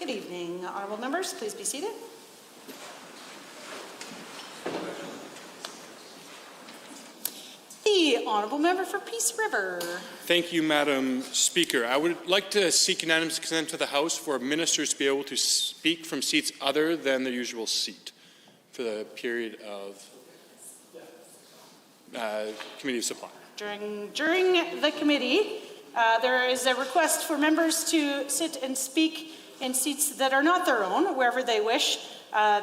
Good evening, honourable members. Please be seated. The honourable member for Peace River. Thank you, Madam Speaker. I would like to seek unanimous consent to the House for ministers to be able to speak from seats other than their usual seat for the period of Committee of Supply. During the committee, there is a request for members to sit and speak in seats that are not their own, wherever they wish.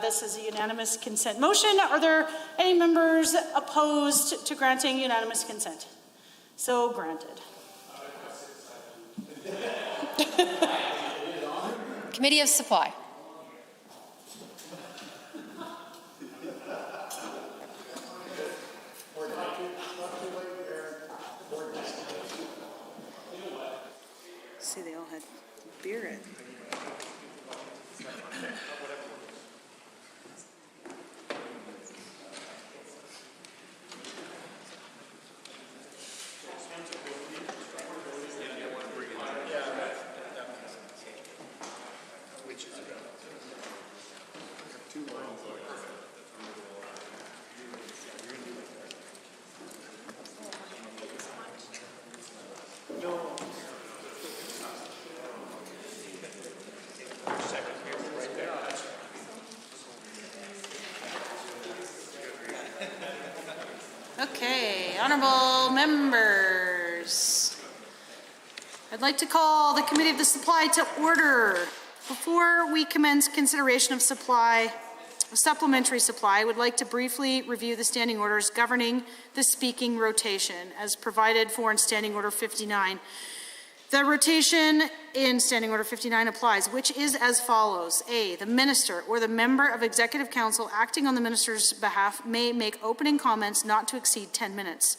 This is a unanimous consent motion. Are there any members opposed to granting unanimous consent? So granted. Committee of Supply. See, they all had beer in. Okay, honourable members. I'd like to call the Committee of the Supply to order. Before we commence consideration of supplementary supply, I would like to briefly review the standing orders governing the speaking rotation as provided for in Standing Order 59. The rotation in Standing Order 59 applies, which is as follows. A, the minister or the member of Executive Council acting on the minister's behalf may make opening comments not to exceed 10 minutes.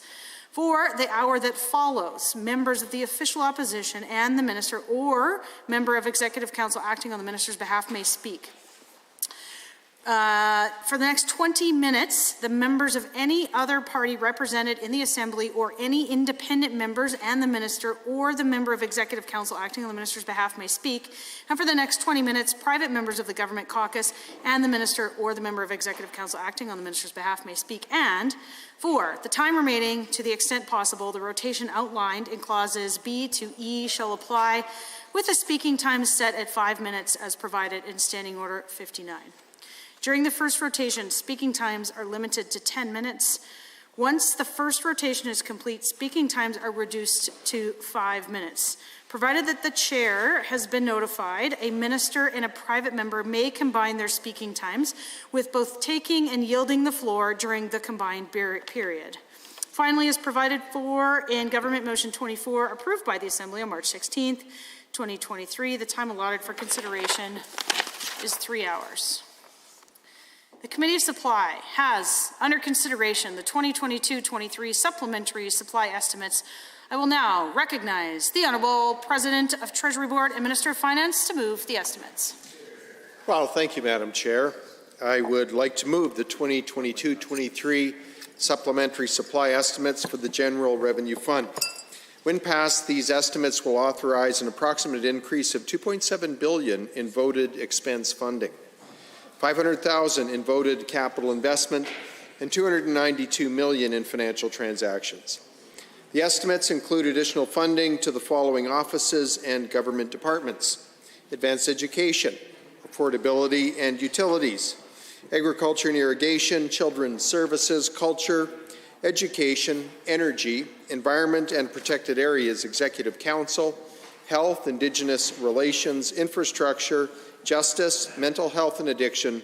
For the hour that follows, members of the official opposition and the minister or member of Executive Council acting on the minister's behalf may speak. For the next 20 minutes, the members of any other party represented in the Assembly or any independent members and the minister or the member of Executive Council acting on the minister's behalf may speak. And for the next 20 minutes, private members of the Government Caucus and the minister or the member of Executive Council acting on the minister's behalf may speak. And for the time remaining, to the extent possible, the rotation outlined in clauses B to E shall apply with the speaking time set at 5 minutes as provided in Standing Order 59. During the first rotation, speaking times are limited to 10 minutes. Once the first rotation is complete, speaking times are reduced to 5 minutes. Provided that the chair has been notified, a minister and a private member may combine their speaking times with both taking and yielding the floor during the combined period. Finally, as provided for in Government Motion 24, approved by the Assembly on March 16th, 2023, the time allotted for consideration is 3 hours. The Committee of Supply has under consideration the 2022-23 supplementary supply estimates. I will now recognize the Honourable President of Treasury Board and Minister of Finance to move the estimates. Well, thank you, Madam Chair. I would like to move the 2022-23 supplementary supply estimates for the General Revenue Fund. When passed, these estimates will authorize an approximate increase of $2.7 billion in voted expense funding, $500,000 in voted capital investment, and $292 million in financial transactions. The estimates include additional funding to the following offices and government departments: advanced education, affordability and utilities, agriculture and irrigation, children's services, culture, education, energy, environment and protected areas, executive council, health, indigenous relations, infrastructure, justice, mental health and addiction,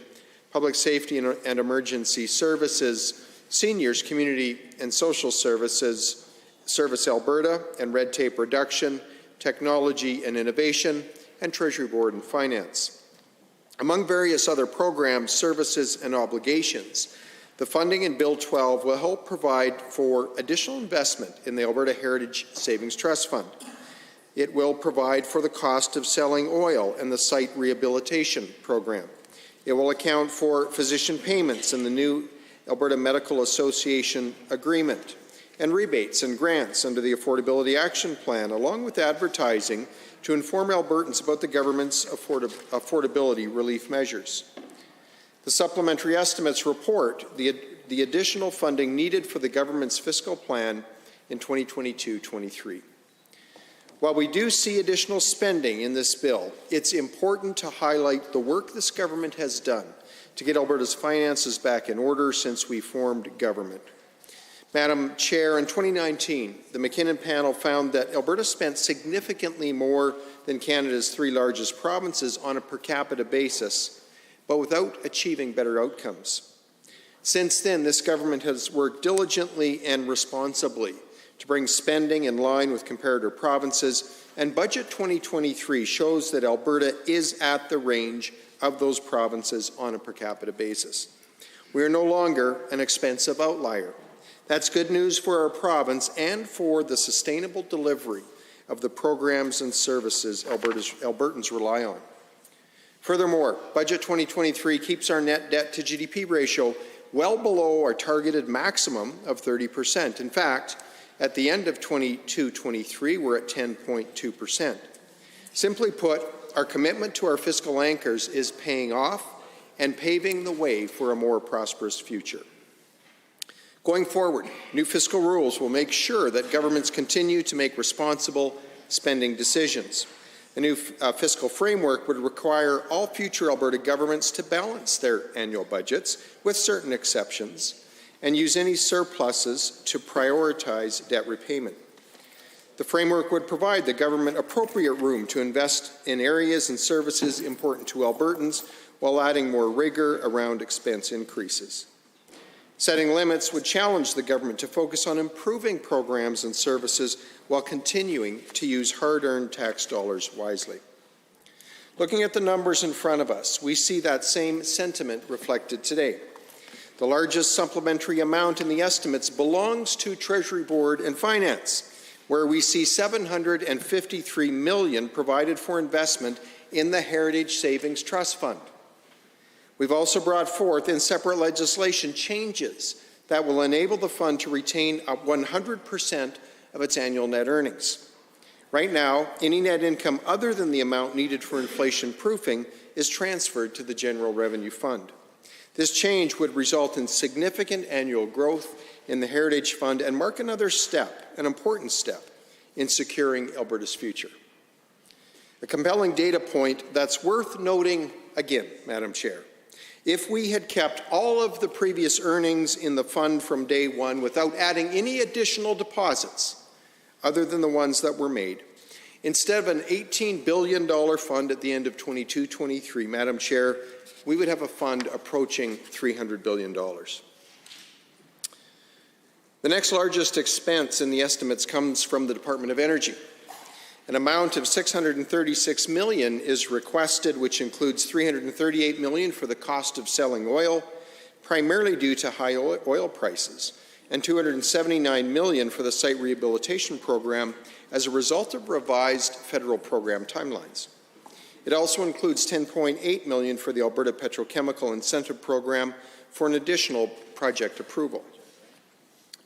public safety and emergency services, seniors, community and social services, Service Alberta and red tape reduction, technology and innovation, and Treasury Board and Finance. Among various other programs, services and obligations, the funding in Bill 12 will help provide for additional investment in the Alberta Heritage Savings Trust Fund. It will provide for the cost of selling oil and the site rehabilitation program. It will account for physician payments in the new Alberta Medical Association agreement. and rebates and grants under the Affordability Action Plan, along with advertising to inform Albertans about the government's affordability relief measures. The supplementary estimates report the additional funding needed for the government's fiscal plan in 2022-23. While we do see additional spending in this bill, it's important to highlight the work this government has done to get Alberta's finances back in order since we formed government. Madam Chair, in 2019, the McKinnon panel found that Alberta spent significantly more than Canada's 3 largest provinces on a per capita basis, but without achieving better outcomes. Since then, this government has worked diligently and responsibly to bring spending in line with comparator provinces, and Budget 2023 shows that Alberta is at the range of those provinces on a per capita basis. We are no longer an expensive outlier. That's good news for our province and for the sustainable delivery of the programs and services Albertans rely on. Furthermore, Budget 2023 keeps our net debt to GDP ratio well below our targeted maximum of 30%. In fact, at the end of 22-23, we're at 10.2%. Simply put, our commitment to our fiscal anchors is paying off and paving the way for a more prosperous future. Going forward, new fiscal rules will make sure that governments continue to make responsible spending decisions. The new fiscal framework would require all future Alberta governments to balance their annual budgets, with certain exceptions, and use any surpluses to prioritize debt repayment. The framework would provide the government appropriate room to invest in areas and services important to Albertans while adding more rigor around expense increases. Setting limits would challenge the government to focus on improving programs and services while continuing to use hard-earned tax dollars wisely. Looking at the numbers in front of us, we see that same sentiment reflected today. The largest supplementary amount in the estimates belongs to Treasury Board and Finance, where we see $753 million provided for investment in the Heritage Savings Trust Fund. We've also brought forth in separate legislation changes that will enable the fund to retain 100% of its annual net earnings. Right now, any net income other than the amount needed for inflation proofing is transferred to the General Revenue Fund. This change would result in significant annual growth in the Heritage Fund and mark another step, an important step, in securing Alberta's future. A compelling data point that's worth noting again, Madam Chair. If we had kept all of the previous earnings in the fund from day one without adding any additional deposits other than the ones that were made, instead of an $18 billion fund at the end of 22-23, Madam Chair, we would have a fund approaching $300 billion. The next largest expense in the estimates comes from the Department of Energy. An amount of $636 million is requested, which includes $338 million for the cost of selling oil, primarily due to high oil prices, and $279 million for the site rehabilitation program as a result of revised federal program timelines. It also includes $10.8 million for the Alberta Petrochemical Incentive Program for an additional project approval.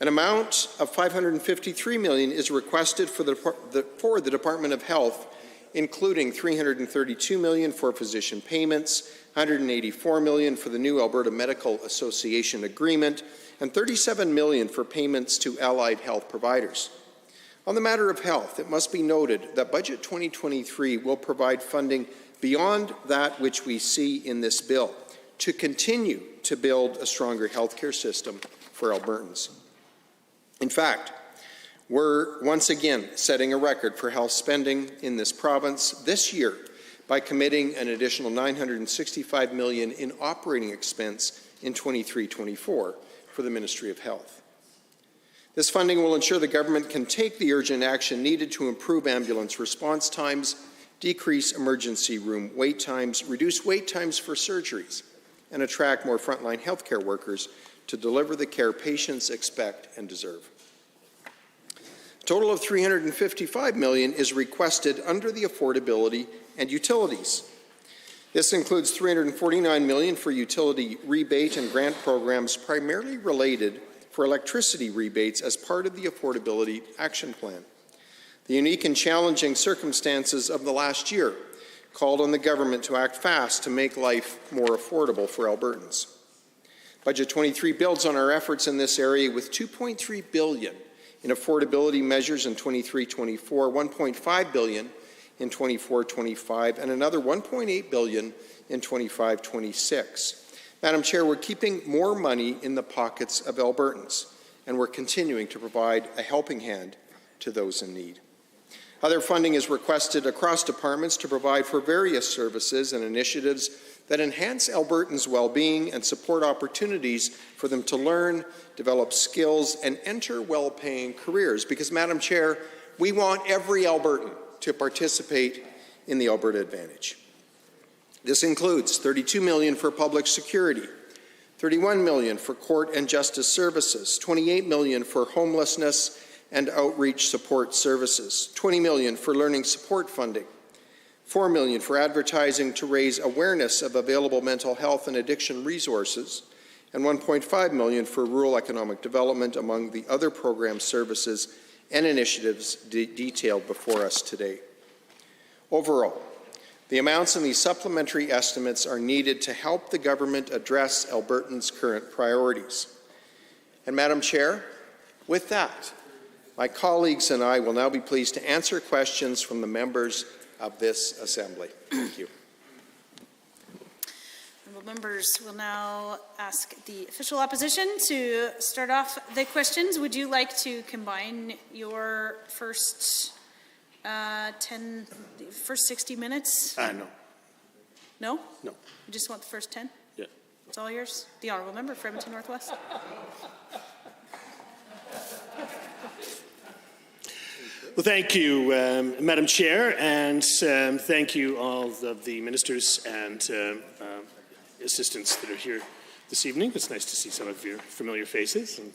An amount of $553 million is requested for the Department of Health, including $332 million for physician payments, $184 million for the new Alberta Medical Association agreement, and $37 million for payments to allied health providers. On the matter of health, it must be noted that Budget 2023 will provide funding beyond that which we see in this bill to continue to build a stronger healthcare system for Albertans. In fact, we're once again setting a record for health spending in this province this year by committing an additional $965 million in operating expense in 23-24 for the Ministry of Health. This funding will ensure the government can take the urgent action needed to improve ambulance response times, decrease emergency room wait times, reduce wait times for surgeries, and attract more frontline healthcare workers to deliver the care patients expect and deserve. A total of $355 million is requested under the affordability and utilities. This includes $349 million for utility rebate and grant programs primarily related for electricity rebates as part of the Affordability Action Plan. The unique and challenging circumstances of the last year called on the government to act fast to make life more affordable for Albertans. Budget 23 builds on our efforts in this area with $2.3 billion in affordability measures in 23-24, $1.5 billion in 24-25, and another $1.8 billion in 25-26. Madam Chair, we're keeping more money in the pockets of Albertans, and we're continuing to provide a helping hand to those in need. Other funding is requested across departments to provide for various services and initiatives that enhance Albertans' well-being and support opportunities for them to learn, develop skills, and enter well-paying careers. Because, Madam Chair, we want every Albertan to participate in the Alberta Advantage. This includes $32 million for public security, $31 million for court and justice services, $28 million for homelessness and outreach support services, $20 million for learning support funding, $4 million for advertising to raise awareness of available mental health and addiction resources, and $1.5 million for rural economic development, among the other program services and initiatives detailed before us today. Overall, the amounts in these supplementary estimates are needed to help the government address Albertans' current priorities. And Madam Chair, with that, my colleagues and I will now be pleased to answer questions from the members of this Assembly. Thank you. Members will now ask the official opposition to start off the questions. Would you like to combine your first 60 minutes? No. No? No. You just want the first 10? Yeah. It's all yours. The Honourable Member for Edmonton Northwest. Well, thank you, Madam Chair, and thank you all of the ministers and assistants that are here this evening. It's nice to see some of your familiar faces and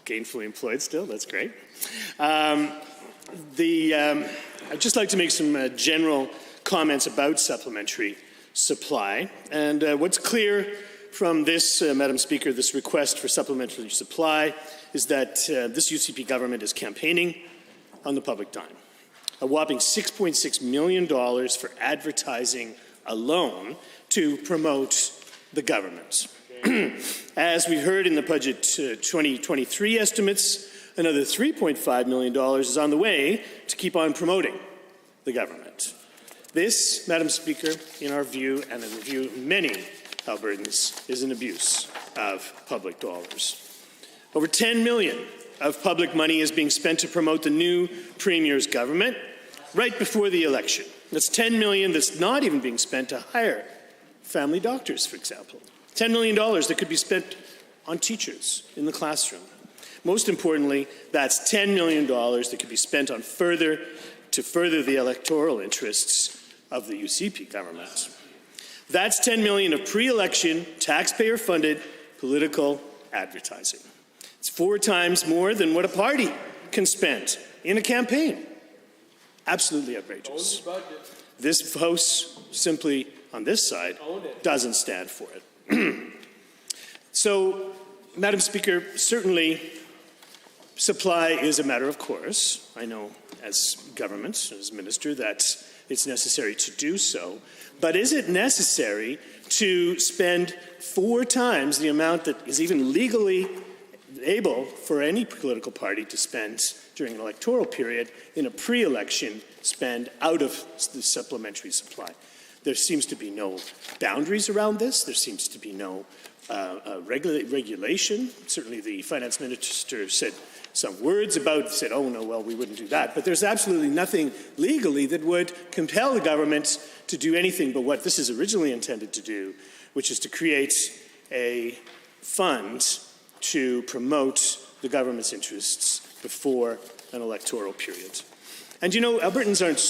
gainfully employed still. That's great. I'd just like to make some general comments about supplementary supply. And what's clear from this, Madam Speaker, this request for supplementary supply is that this UCP government is campaigning on the public dime. A whopping $6.6 million for advertising alone to promote the government. As we heard in the budget 2023 estimates, another $3.5 million is on the way to keep on promoting the government. This, Madam Speaker, in our view, and in the view of many Albertans, is an abuse of public dollars. Over $10 million of public money is being spent to promote the new Premier's government right before the election. That's $10 million that's not even being spent to hire family doctors, for example. $10 million that could be spent on teachers in the classroom. Most importantly, that's $10 million that could be spent on further the electoral interests of the UCP government. That's $10 million of pre-election, taxpayer-funded political advertising. It's 4 times more than what a party can spend in a campaign. Absolutely outrageous. This House simply, on this side, doesn't stand for it. So, Madam Speaker, certainly supply is a matter of course. I know as government, as minister, that it's necessary to do so. But is it necessary to spend 4 times the amount that is even legally able for any political party to spend during an electoral period in a pre-election spend out of the supplementary supply? There seems to be no boundaries around this. There seems to be no regulation. Certainly the finance minister said some words about, said, oh no, well, we wouldn't do that. But there's absolutely nothing legally that would compel the government to do anything but what this is originally intended to do, which is to create a fund to promote the government's interests before an electoral period. And you know, Albertans aren't,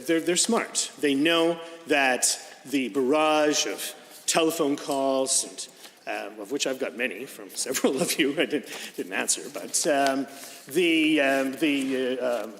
they're smart. They know that the barrage of telephone calls, and of which I've got many from several of you, I didn't answer, but the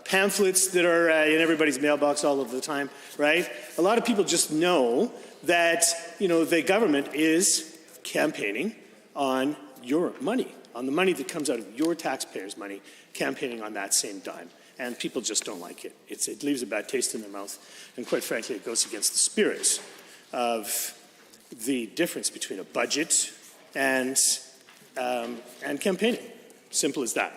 pamphlets that are in everybody's mailbox all of the time, right? A lot of people just know that, you know, the government is campaigning on your money, on the money that comes out of your taxpayers' money, campaigning on that same dime. And people just don't like it. It leaves a bad taste in their mouth, and quite frankly, it goes against the spirit of the difference between a budget and campaigning. Simple as that.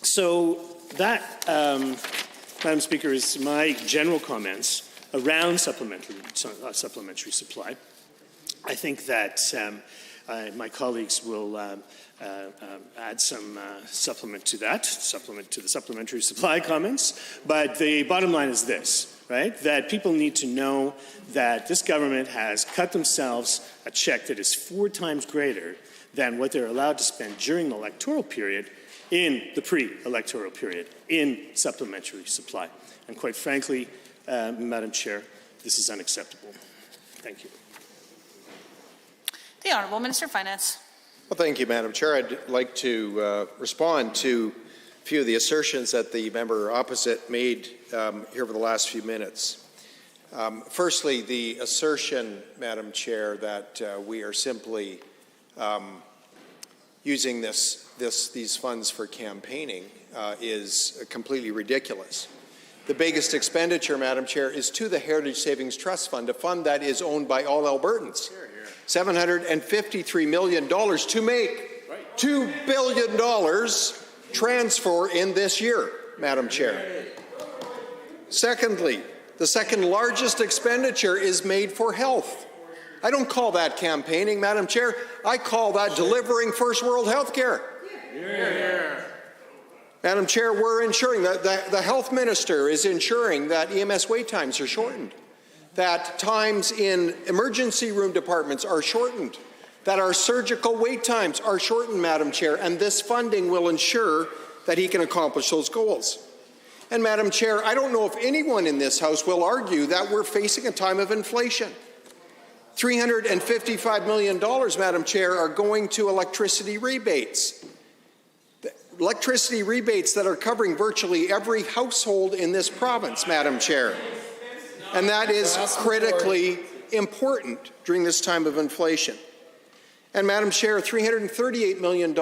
So that, Madam Speaker, is my general comments around supplementary supply. I think that my colleagues will add some supplement to the supplementary supply comments. But the bottom line is this, right? That people need to know that this government has cut themselves a check that is 4 times greater than what they're allowed to spend during the electoral period in the pre-electoral period in supplementary supply. And quite frankly, Madam Chair, this is unacceptable. Thank you. The Honourable Minister of Finance. Well, thank you, Madam Chair. I'd like to respond to a few of the assertions that the member opposite made here for the last few minutes. Firstly, the assertion, Madam Chair, that we are simply using these funds for campaigning is completely ridiculous. The biggest expenditure, Madam Chair, is to the Heritage Savings Trust Fund, a fund that is owned by all Albertans. $753 million to make $2 billion transfer in this year, Madam Chair. Secondly, the second largest expenditure is made for health. I don't call that campaigning, Madam Chair. I call that delivering first world health care. Madam Chair, we're ensuring that the health minister is ensuring that EMS wait times are shortened, that times in emergency room departments are shortened, that our surgical wait times are shortened, Madam Chair, and this funding will ensure that he can accomplish those goals. And Madam Chair, I don't know if anyone in this House will argue that we're facing a time of inflation. $355 million, Madam Chair, are going to electricity rebates. Electricity rebates that are covering virtually every household in this province, Madam Chair. And that is critically important during this time of inflation. And Madam Chair, $338 million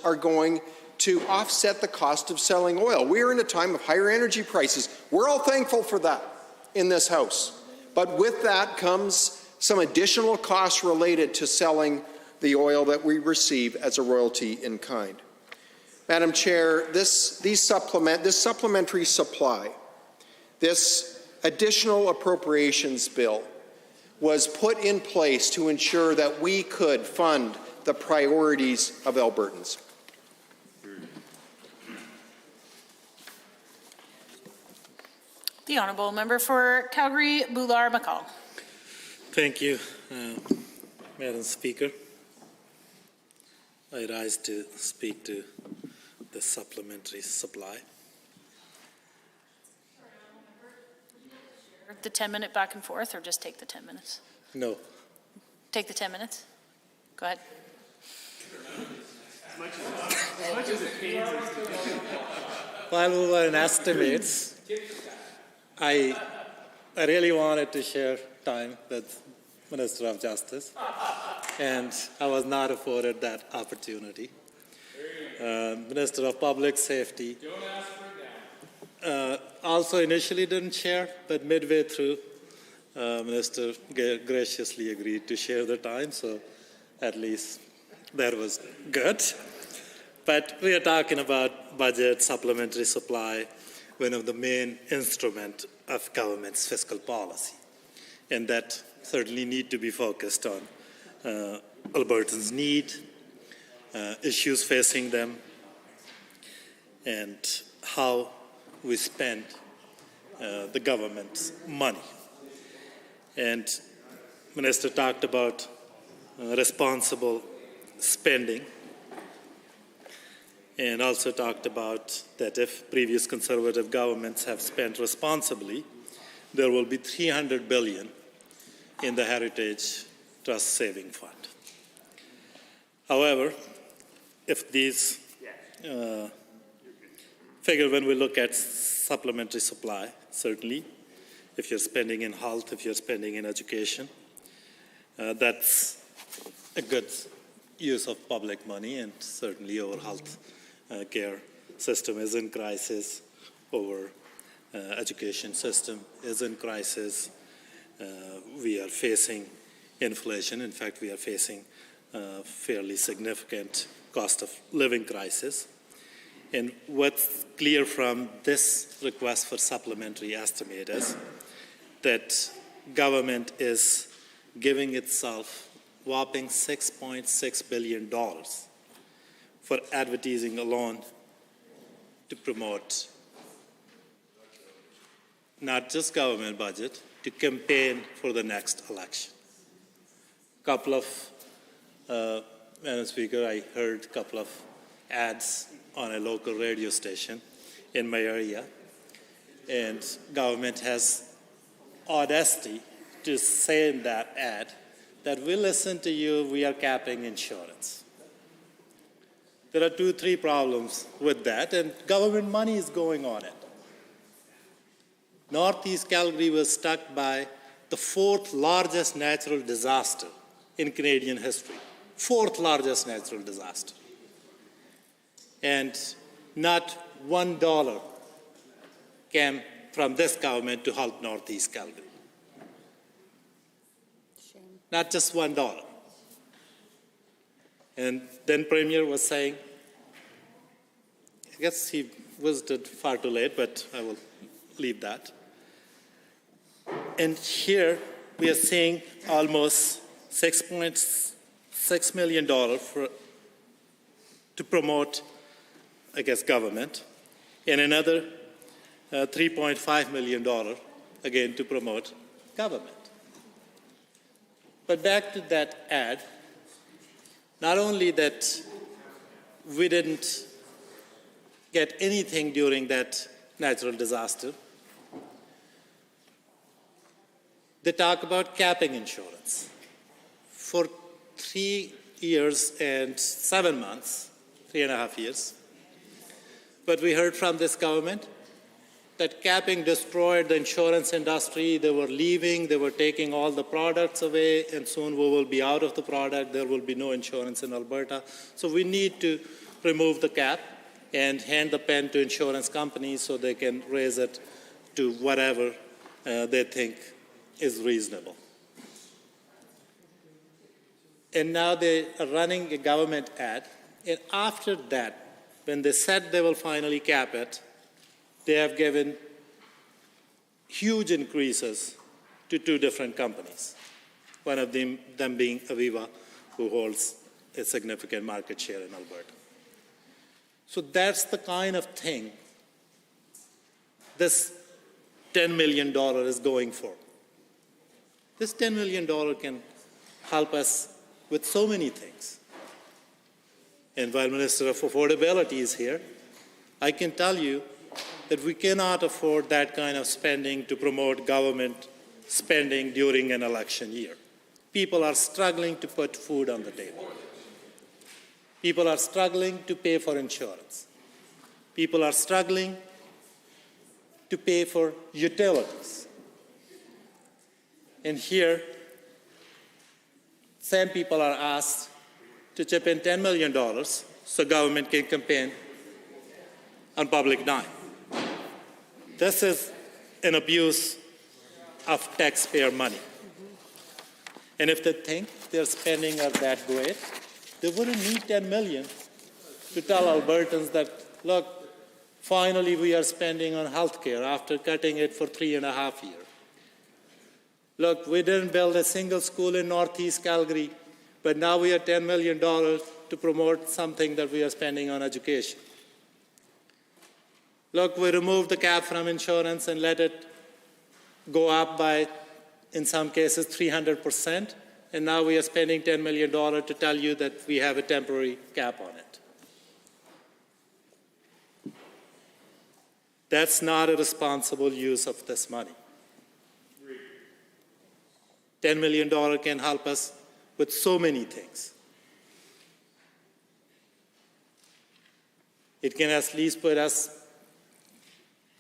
are going to offset the cost of selling oil. We are in a time of higher energy prices. We're all thankful for that in this House. But with that comes some additional costs related to selling the oil that we receive as a royalty in kind. Madam Chair, this supplementary supply, this additional appropriations bill was put in place to ensure that we could fund the priorities of Albertans. The Honourable Member for Calgary, Bular-McCall. Thank you, Madam Speaker. I rise to speak to the supplementary supply. The 10-minute back and forth, or just take the 10 minutes? No. Take the 10 minutes? Go ahead. While we were in estimates, I really wanted to share time with Minister of Justice, and I was not afforded that opportunity. Minister of Public Safety also initially didn't share, but midway through, Minister graciously agreed to share the time, so at least that was good. But we are talking about budget, supplementary supply, one of the main instruments of government's fiscal policy, and that certainly need to be focused on Albertans' need, issues facing them, and how we spend the government's money. And Minister talked about responsible spending, and also talked about that if previous Conservative governments have spent responsibly, there will be $300 billion in the Heritage Trust Saving Fund. However, if these figure, when we look at supplementary supply, certainly, if you're spending in health, if you're spending in education, that's a good use of public money, and certainly our health care system is in crisis, our education system is in crisis. We are facing inflation. In fact, we are facing a fairly significant cost of living crisis. And what's clear from this request for supplementary estimate is that government is giving itself whopping $6.6 billion for advertising alone to promote not just government budget, to campaign for the next election. Madam Speaker, I heard a couple of ads on a local radio station in my area, and government has audacity to say in that ad that we listen to you, we are capping insurance. There are 2-3 problems with that, and government money is going on it. Northeast Calgary was struck by the 4th largest natural disaster in Canadian history. 4th largest natural disaster. And not $1 came from this government to help Northeast Calgary. Shame. Not just $1. And then Premier was saying, I guess he visited far too late, but I will leave that. And here we are seeing almost $6.6 million to promote, I guess, government, and another $3.5 million, again, to promote government. But back to that ad, not only that we didn't get anything during that natural disaster, they talk about capping insurance. For 3 years and 7 months, 3.5 years, but we heard from this government that capping destroyed the insurance industry. They were leaving, they were taking all the products away, and soon we will be out of the product. There will be no insurance in Alberta. So we need to remove the cap and hand the pen to insurance companies so they can raise it to whatever they think is reasonable. And now they are running a government ad, and after that, when they said they will finally cap it, they have given huge increases to 2 different companies, one of them being Aviva, who holds a significant market share in Alberta. So that's the kind of thing this $10 million is going for. This $10 million can help us with so many things. And while Minister of Affordability is here, I can tell you that we cannot afford that kind of spending to promote government spending during an election year. People are struggling to put food on the table. People are struggling to pay for insurance. People are struggling to pay for utilities. And here, same people are asked to chip in $10 million so government can campaign on public dime. This is an abuse of taxpayer money. And if they think their spending are that great, they wouldn't need $10 million to tell Albertans that, look, finally we are spending on health care after cutting it for 3.5 years. Look, we didn't build a single school in Northeast Calgary, but now we have $10 million to promote something that we are spending on education. Look, we removed the cap from insurance and let it go up by, in some cases, 300%, and now we are spending $10 million to tell you that we have a temporary cap on it. That's not a responsible use of this money. $10 million can help us with so many things. It can at least put us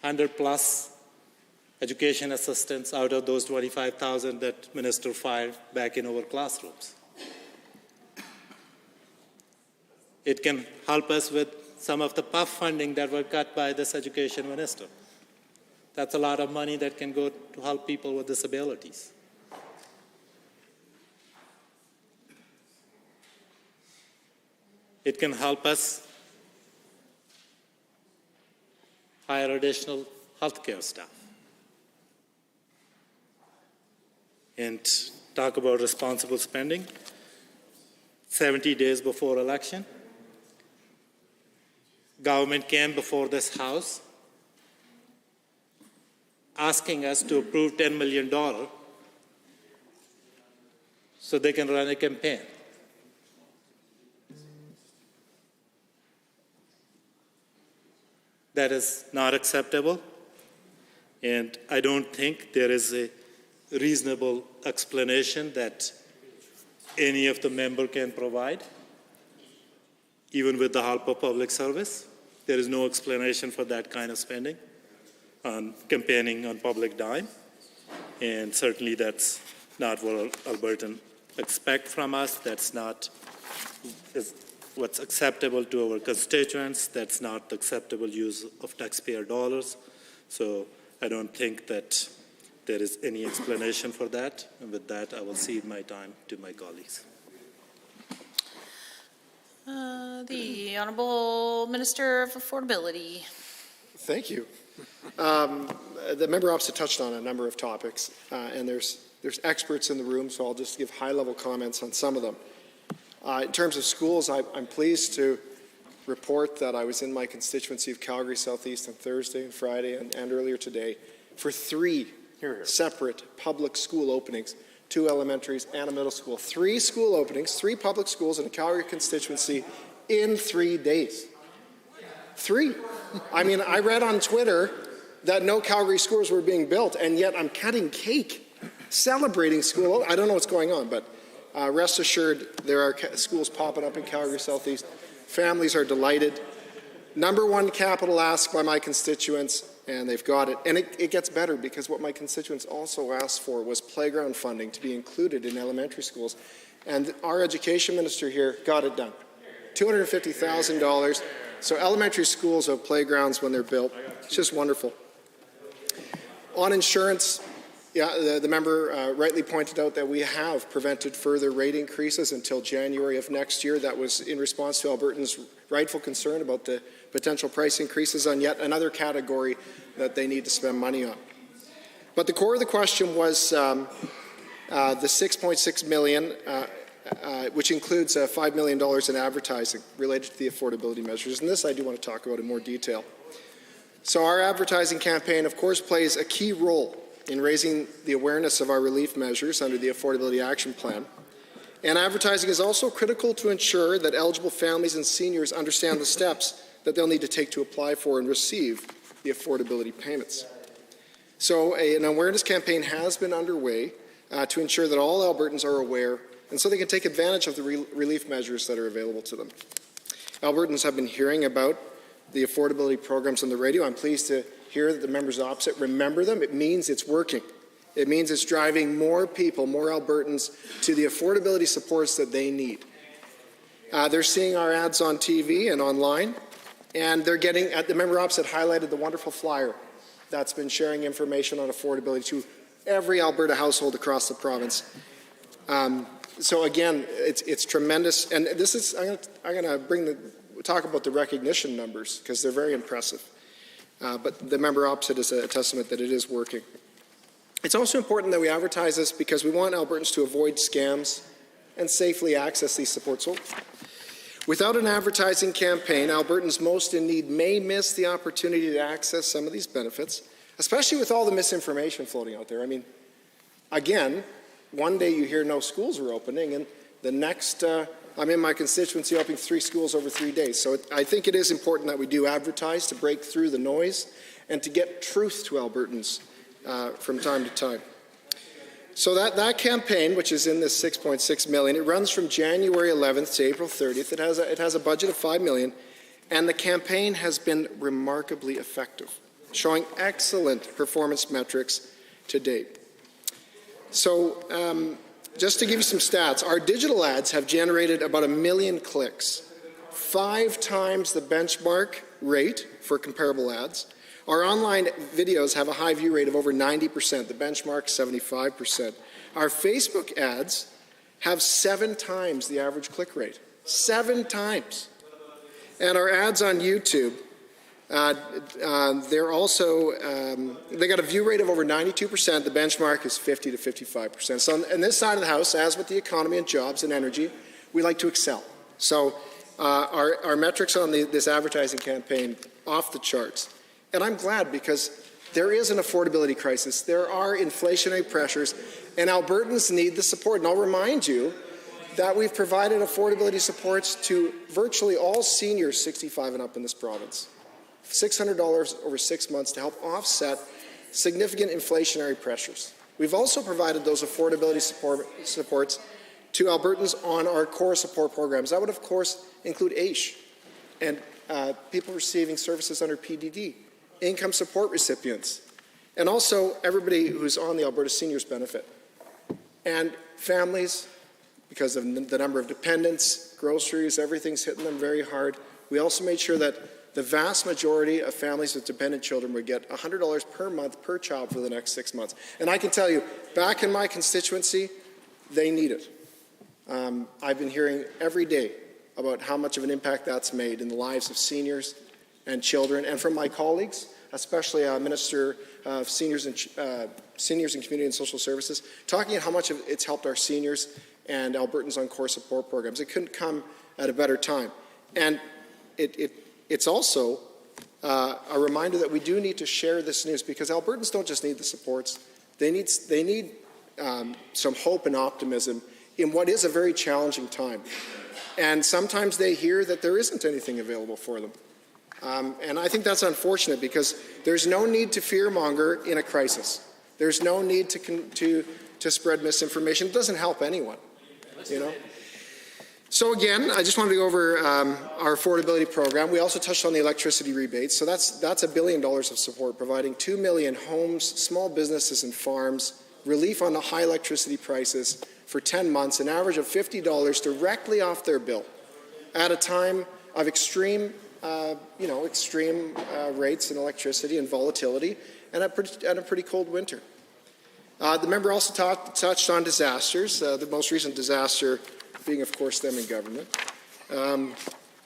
100 plus education assistants out of those 25,000 that Minister fired back in our classrooms. It can help us with some of the PUF funding that were cut by this education minister. That's a lot of money that can go to help people with disabilities. It can help us hire additional healthcare staff. And talk about responsible spending. 70 days before election, government came before this House asking us to approve $10 million so they can run a campaign. That is not acceptable, and I don't think there is a reasonable explanation that any of the member can provide, even with the help of public service. There is no explanation for that kind of spending on campaigning on public dime, and certainly that's not what Albertans expect from us. That's not what's acceptable to our constituents. That's not the acceptable use of taxpayer dollars. So I don't think that there is any explanation for that. And with that, I will cede my time to my colleagues. The Honourable Minister of Affordability. Thank you. The member opposite touched on a number of topics, and there's experts in the room, so I'll just give high-level comments on some of them. In terms of schools, I'm pleased to report that I was in my constituency of Calgary Southeast on Thursday and Friday and earlier today for 3 separate public school openings, 2 elementaries and a middle school. 3 school openings, 3 public schools in a Calgary constituency in 3 days. 3. I mean, I read on Twitter that no Calgary schools were being built, and yet I'm cutting cake, celebrating school. I don't know what's going on, but rest assured there are schools popping up in Calgary Southeast. Families are delighted. Number 1 capital ask by my constituents, and they've got it. And it gets better, because what my constituents also asked for was playground funding to be included in elementary schools. And our education minister here got it done. $250,000. So elementary schools have playgrounds when they're built. It's just wonderful. On insurance, yeah, the member rightly pointed out that we have prevented further rate increases until January of next year. That was in response to Albertans' rightful concern about the potential price increases on yet another category that they need to spend money on. But the core of the question was the $6.6 million, which includes $5 million in advertising related to the affordability measures. And this I do want to talk about in more detail. So our advertising campaign, of course, plays a key role in raising the awareness of our relief measures under the Affordability Action Plan. And advertising is also critical to ensure that eligible families and seniors understand the steps that they'll need to take to apply for and receive the affordability payments. So an awareness campaign has been underway to ensure that all Albertans are aware, and so they can take advantage of the relief measures that are available to them. Albertans have been hearing about the affordability programs on the radio. I'm pleased to hear that the members opposite remember them. It means it's working. It means it's driving more people, more Albertans, to the affordability supports that they need. They're seeing our ads on TV and online, and they're getting, the member opposite highlighted the wonderful flyer that's been sharing information on affordability to every Alberta household across the province. So again, it's tremendous, and this is, I'm going to talk about the recognition numbers, because they're very impressive. But the member opposite is a testament that it is working. It's also important that we advertise this because we want Albertans to avoid scams and safely access these supports. So without an advertising campaign, Albertans most in need may miss the opportunity to access some of these benefits, especially with all the misinformation floating out there. I mean, again, one day you hear no schools are opening, and the next, I'm in my constituency opening 3 schools over 3 days. So I think it is important that we do advertise to break through the noise and to get truth to Albertans from time to time. So that campaign, which is in this $6.6 million, it runs from January 11th to April 30th. It has a budget of $5 million, and the campaign has been remarkably effective, showing excellent performance metrics to date. So just to give you some stats, our digital ads have generated about 1 million clicks 5 times the benchmark rate for comparable ads. Our online videos have a high view rate of over 90%, the benchmark 75%. Our Facebook ads have 7 times the average click rate. 7 times. And our ads on YouTube, they're also, they got a view rate of over 92%. The benchmark is 50 to 55%. So on this side of the house, as with the economy and jobs and energy, we like to excel. So our metrics on this advertising campaign, off the charts. And I'm glad because there is an affordability crisis. There are inflationary pressures, and Albertans need the support. And I'll remind you that we've provided affordability supports to virtually all seniors 65 and up in this province. $600 over 6 months to help offset significant inflationary pressures. We've also provided those affordability supports to Albertans on our core support programs. That would, of course, include AISH and people receiving services under PDD, income support recipients, and also everybody who's on the Alberta Seniors Benefit. And families, because of the number of dependents, groceries, everything's hitting them very hard. We also made sure that the vast majority of families with dependent children would get $100 per month per child for the next 6 months. And I can tell you, back in my constituency, they need it. I've been hearing every day about how much of an impact that's made in the lives of seniors and children, and from my colleagues, especially Minister of Seniors and Community and Social Services, talking about how much it's helped our seniors and Albertans on core support programs. It couldn't come at a better time. And it's also a reminder that we do need to share this news, because Albertans don't just need the supports, they need some hope and optimism in what is a very challenging time. And sometimes they hear that there isn't anything available for them. And I think that's unfortunate, because there's no need to fearmonger in a crisis. There's no need to spread misinformation. It doesn't help anyone, you know. So again, I just wanted to go over our affordability program. We also touched on the electricity rebates. So that's $1 billion of support, providing 2 million homes, small businesses and farms, relief on the high electricity prices for 10 months, an average of $50 directly off their bill at a time of extreme rates in electricity and volatility, and a pretty cold winter. The member also touched on disasters, the most recent disaster being, of course, them in government.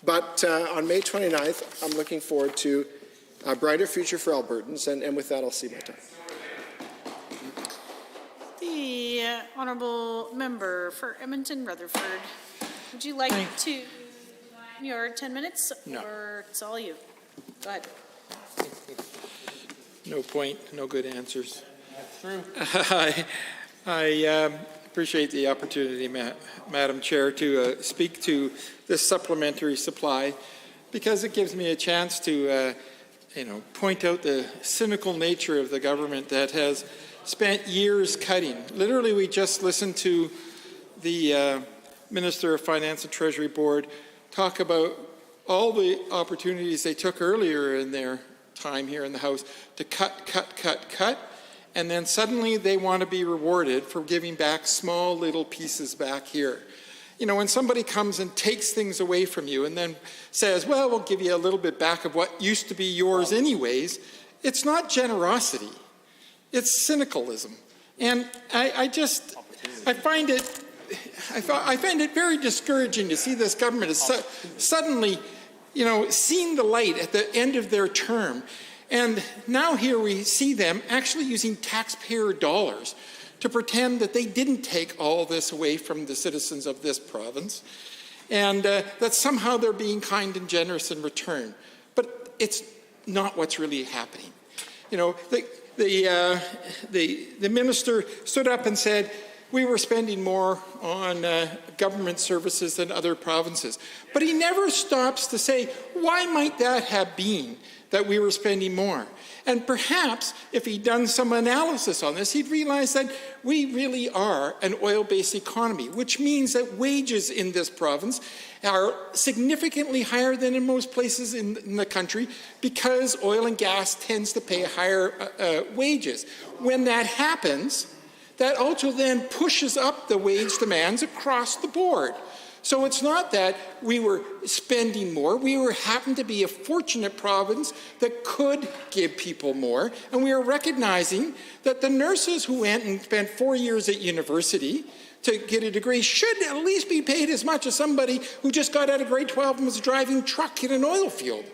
But on May 29th, I'm looking forward to a brighter future for Albertans, and with that, I'll see my time. The honourable member for Edmonton Rutherford. Would you like to your 10 minutes? No. Or it's all you? Go ahead. No point, no good answers. I appreciate the opportunity, Madam Chair, to speak to this supplementary supply, because it gives me a chance to point out the cynical nature of the government that has spent years cutting. Literally, we just listened to the Minister of Finance and Treasury Board talk about all the opportunities they took earlier in their time here in the House to cut, and then suddenly they want to be rewarded for giving back small little pieces back here. You know, when somebody comes and takes things away from you and then says, well, we'll give you a little bit back of what used to be yours anyways, it's not generosity. It's cynicalism. And I find it very discouraging to see this government has suddenly, seen the light at the end of their term. And now here we see them actually using taxpayer dollars to pretend that they didn't take all this away from the citizens of this province, and that somehow they're being kind and generous in return. But it's not what's really happening. You know, the minister stood up and said, we were spending more on government services than other provinces. But he never stops to say, why might that have been that we were spending more? And perhaps if he'd done some analysis on this, he'd realize that we really are an oil-based economy, which means that wages in this province are significantly higher than in most places in the country, because oil and gas tends to pay higher wages. When that happens, that also then pushes up the wage demands across the board. So it's not that we were spending more. We happened to be a fortunate province that could give people more. And we are recognizing that the nurses who went and spent 4 years at university to get a degree should at least be paid as much as somebody who just got out of grade 12 and was driving truck in an oil field.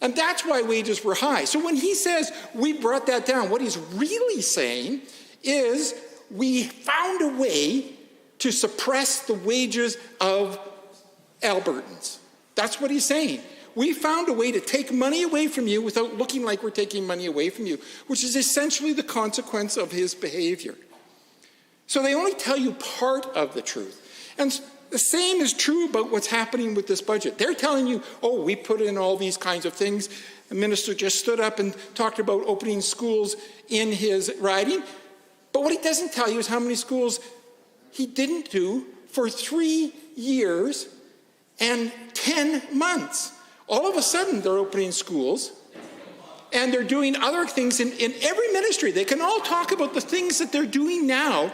And that's why wages were high. So when he says we brought that down, what he's really saying is we found a way to suppress the wages of Albertans. That's what he's saying. We found a way to take money away from you without looking like we're taking money away from you, which is essentially the consequence of his behavior. So they only tell you part of the truth. And the same is true about what's happening with this budget. They're telling you, oh, we put in all these kinds of things. The minister just stood up and talked about opening schools in his riding. But what he doesn't tell you is how many schools he didn't do for 3 years and 10 months. All of a sudden, they're opening schools, and they're doing other things in every ministry. They can all talk about the things that they're doing now,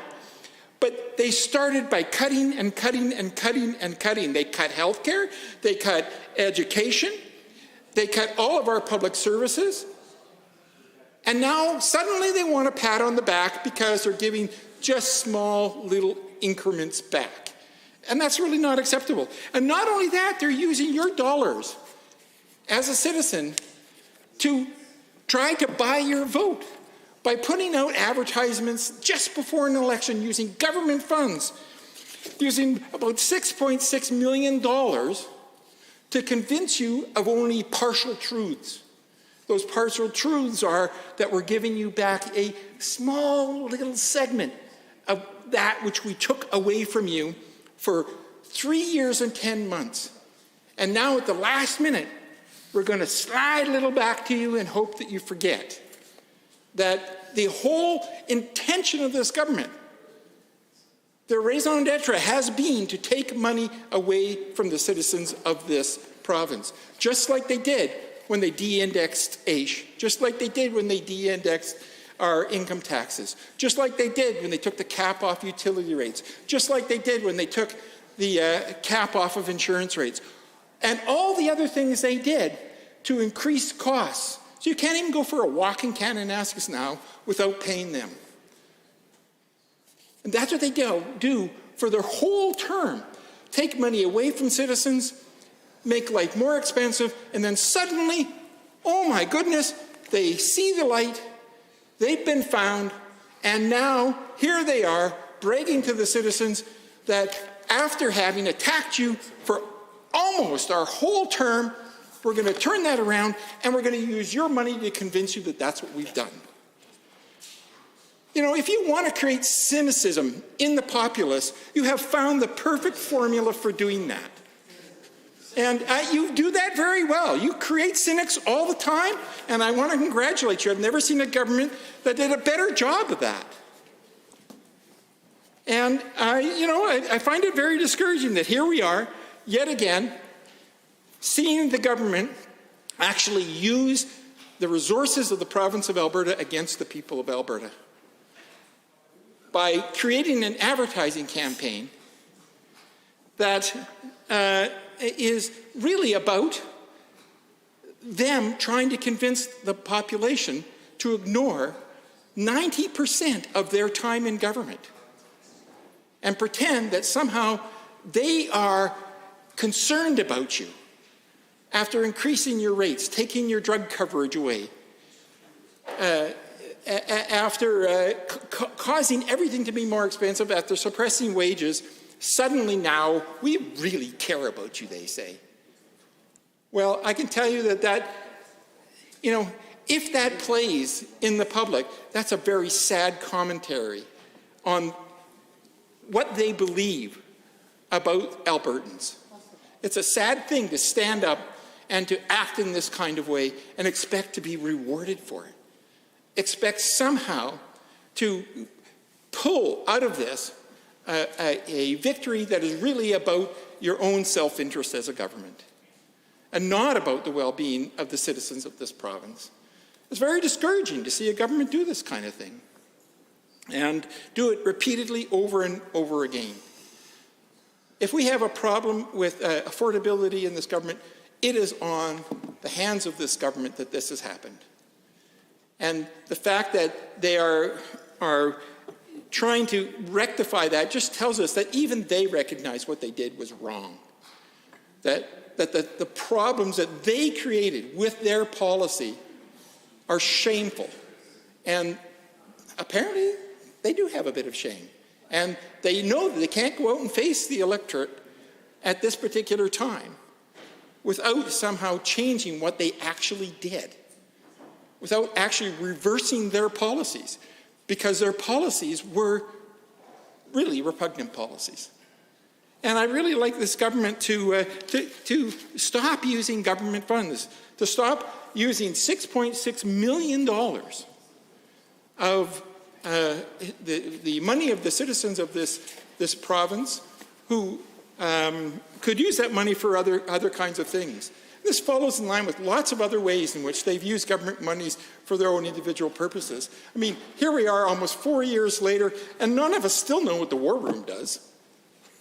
but they started by cutting and cutting and cutting and cutting. They cut healthcare, they cut education, they cut all of our public services, and now suddenly they want a pat on the back because they're giving just small little increments back. And that's really not acceptable. And not only that, they're using your dollars as a citizen to try to buy your vote by putting out advertisements just before an election using government funds, using about $6.6 million to convince you of only partial truths. Those partial truths are that we're giving you back a small little segment of that which we took away from you for 3 years and 10 months. And now at the last minute, we're going to slide a little back to you and hope that you forget that the whole intention of this government, the raison d'etre, has been to take money away from the citizens of this province, just like they did when they de-indexed AISH, just like they did when they de-indexed our income taxes, just like they did when they took the cap off utility rates, just like they did when they took the cap off of insurance rates, and all the other things they did to increase costs. So you can't even go for a walk in Kananaskis now without paying them. And that's what they do for their whole term. Take money away from citizens, make life more expensive, and then suddenly, oh my goodness, they see the light, they've been found, and now here they are bragging to the citizens that after having attacked you for almost our whole term, we're going to turn that around and we're going to use your money to convince you that that's what we've done. You know, if you want to create cynicism in the populace, you have found the perfect formula for doing that. And you do that very well. You create cynics all the time, and I want to congratulate you. I've never seen a government that did a better job of that. And, I find it very discouraging that here we are, yet again, seeing the government actually use the resources of the province of Alberta against the people of Alberta by creating an advertising campaign that is really about them trying to convince the population to ignore 90% of their time in government and pretend that somehow they are concerned about you after increasing your rates, taking your drug coverage away, after causing everything to be more expensive, after suppressing wages. Suddenly now, we really care about you, they say. Well, I can tell you that if that plays in the public, that's a very sad commentary on what they believe about Albertans. It's a sad thing to stand up and to act in this kind of way and expect to be rewarded for it. Expect somehow to pull out of this a victory that is really about your own self-interest as a government and not about the well-being of the citizens of this province. It's very discouraging to see a government do this kind of thing and do it repeatedly over and over again. if we have a problem with affordability in this government, it is on the hands of this government that this has happened. And the fact that they are trying to rectify that just tells us that even they recognize what they did was wrong. That the problems that they created with their policy are shameful. And apparently, they do have a bit of shame. And they know that they can't go out and face the electorate at this particular time without somehow changing what they actually did, without actually reversing their policies, because their policies were really repugnant policies. And I really like this government to stop using government funds, to stop using $6.6 million of the money of the citizens of this province who could use that money for other kinds of things. This follows in line with lots of other ways in which they've used government monies for their own individual purposes. I mean, here we are almost 4 years later, and none of us still know what the War Room does.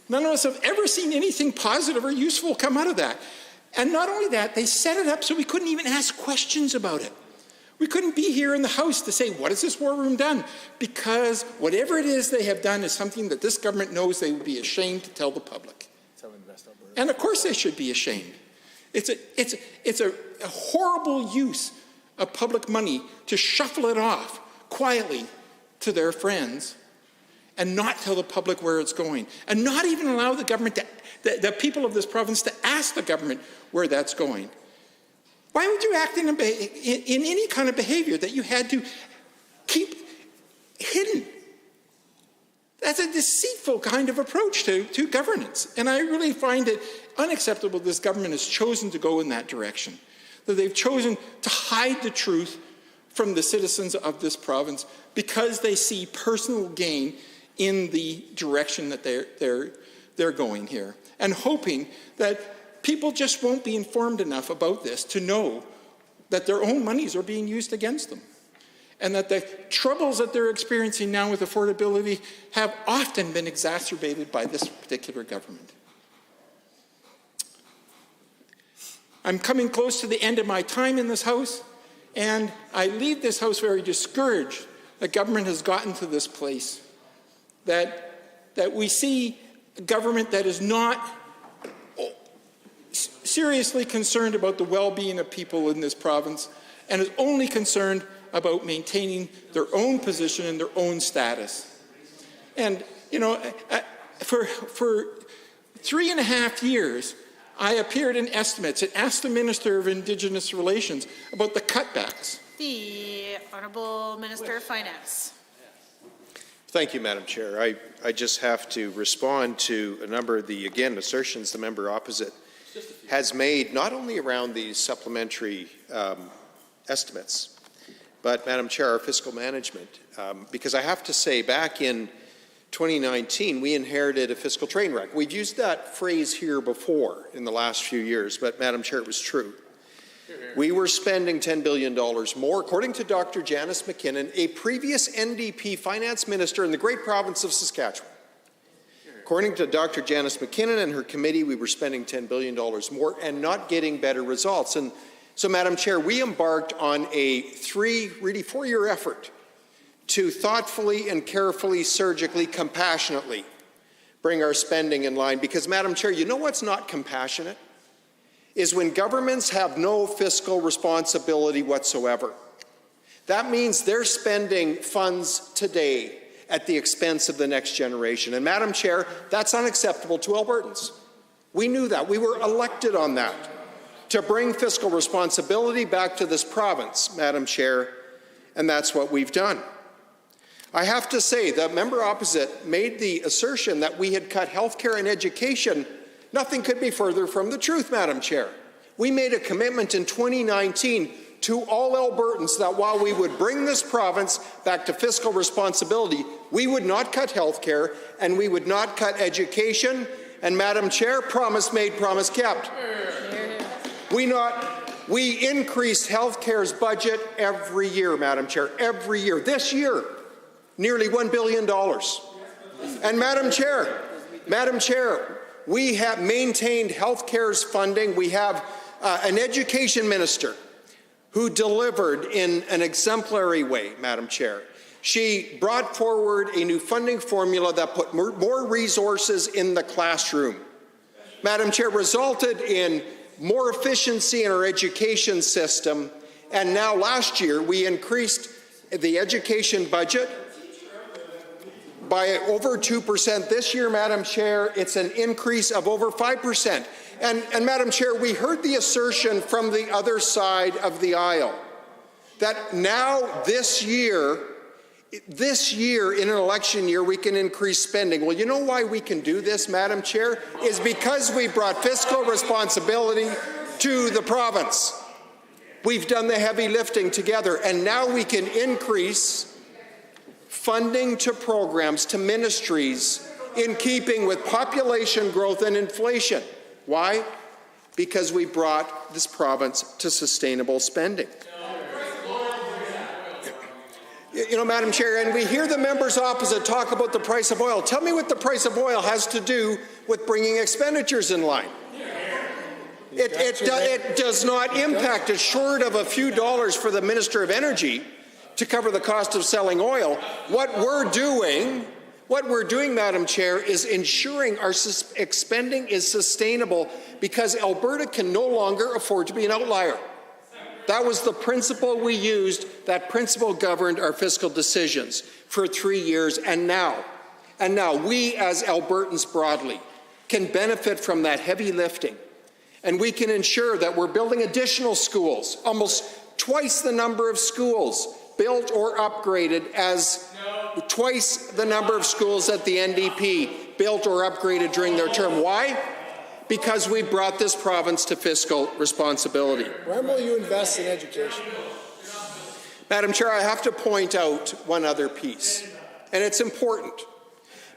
None of us have ever seen anything positive or useful come out of that. And not only that, they set it up so we couldn't even ask questions about it. We couldn't be here in the House to say, what has this War Room done? Because whatever it is they have done is something that this government knows they would be ashamed to tell the public. And of course they should be ashamed. It's a horrible use of public money to shuffle it off quietly to their friends and not tell the public where it's going, and not even allow the government the people of this province to ask the government where that's going. Why would you act in any kind of behavior that you had to keep hidden? That's a deceitful kind of approach to governance. And I really find it unacceptable this government has chosen to go in that direction, that they've chosen to hide the truth from the citizens of this province because they see personal gain in the direction that they're going here, and hoping that people just won't be informed enough about this to know that their own monies are being used against them, and that the troubles that they're experiencing now with affordability have often been exacerbated by this particular government. I'm coming close to the end of my time in this House, and I leave this House very discouraged that government has gotten to this place, that we see a government that is not seriously concerned about the well-being of people in this province and is only concerned about maintaining their own position and their own status. And, you know, for 3.5 years, I appeared in estimates and asked the Minister of Indigenous Relations about the cutbacks. The Honourable Minister of Finance. Thank you, Madam Chair. I just have to respond to a number of the, again, assertions the member opposite has made, not only around these supplementary estimates, but, Madam Chair, our fiscal management. Because I have to say, back in 2019, we inherited a fiscal train wreck. We've used that phrase here before in the last few years, but, Madam Chair, it was true. We were spending $10 billion more, according to Dr. Janice McKinnon, a previous NDP finance minister in the great province of Saskatchewan. According to Dr. Janice McKinnon and her committee, we were spending $10 billion more and not getting better results. And so, Madam Chair, we embarked on a 4-year effort to thoughtfully and carefully, surgically, compassionately bring our spending in line. Because, Madam Chair, you know what's not compassionate? Is when governments have no fiscal responsibility whatsoever. That means they're spending funds today at the expense of the next generation. And, Madam Chair, that's unacceptable to Albertans. We knew that. We were elected on that, to bring fiscal responsibility back to this province, Madam Chair, and that's what we've done. I have to say, the member opposite made the assertion that we had cut health care and education. Nothing could be further from the truth, Madam Chair. We made a commitment in 2019 to all Albertans that while we would bring this province back to fiscal responsibility, we would not cut health care and we would not cut education. And, Madam Chair, promise made, promise kept. We increased health care's budget every year, Madam Chair, every year. This year, nearly $1 billion. And, Madam Chair, we have maintained health care's funding. We have an education minister who delivered in an exemplary way, Madam Chair. She brought forward a new funding formula that put more resources in the classroom. Madam Chair, resulted in more efficiency in our education system, and now last year we increased the education budget by over 2%. This year, Madam Chair, it's an increase of over 5%. And Madam Chair, we heard the assertion from the other side of the aisle that now this year in an election year, we can increase spending. Well, you know why we can do this, Madam Chair? Is because we brought fiscal responsibility to the province. We've done the heavy lifting together, and now we can increase funding to programs, to ministries, in keeping with population growth and inflation. Why? Because we brought this province to sustainable spending. You know, Madam Chair, and we hear the members opposite talk about the price of oil. Tell me what the price of oil has to do with bringing expenditures in line. It does not impact it, short of a few dollars for the Minister of Energy to cover the cost of selling oil. What we're doing, Madam Chair, is ensuring our spending is sustainable because Alberta can no longer afford to be an outlier. That was the principle we used. That principle governed our fiscal decisions for 3 years, and now we as Albertans broadly can benefit from that heavy lifting, and we can ensure that we're building additional schools, almost twice the number of schools built or upgraded as twice the number of schools that the NDP built or upgraded during their term. Why? Because we brought this province to fiscal responsibility. When will you invest in education? Madam Chair, I have to point out one other piece, and it's important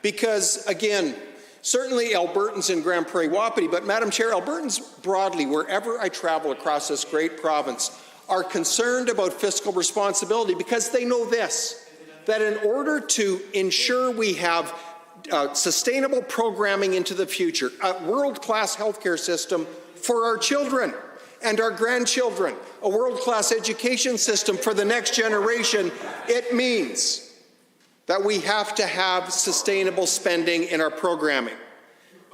because, again, certainly Albertans in Grand Prairie Wapiti, but Madam Chair, Albertans broadly, wherever I travel across this great province, are concerned about fiscal responsibility because they know this, that in order to ensure we have sustainable programming into the future, a world-class healthcare system for our children and our grandchildren, a world-class education system for the next generation, it means that we have to have sustainable spending in our programming.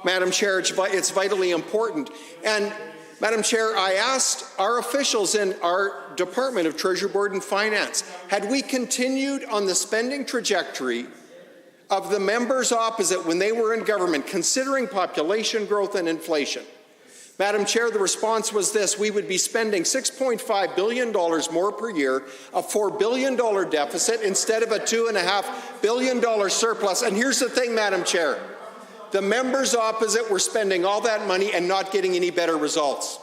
Madam Chair, it's vitally important. And Madam Chair, I asked our officials in our Department of Treasury Board and Finance, had we continued on the spending trajectory of the members opposite when they were in government, considering population growth and inflation. Madam Chair, the response was this: we would be spending $6.5 billion more per year, a $4 billion deficit instead of a $2.5 billion surplus. And here's the thing, Madam Chair, the members opposite were spending all that money and not getting any better results.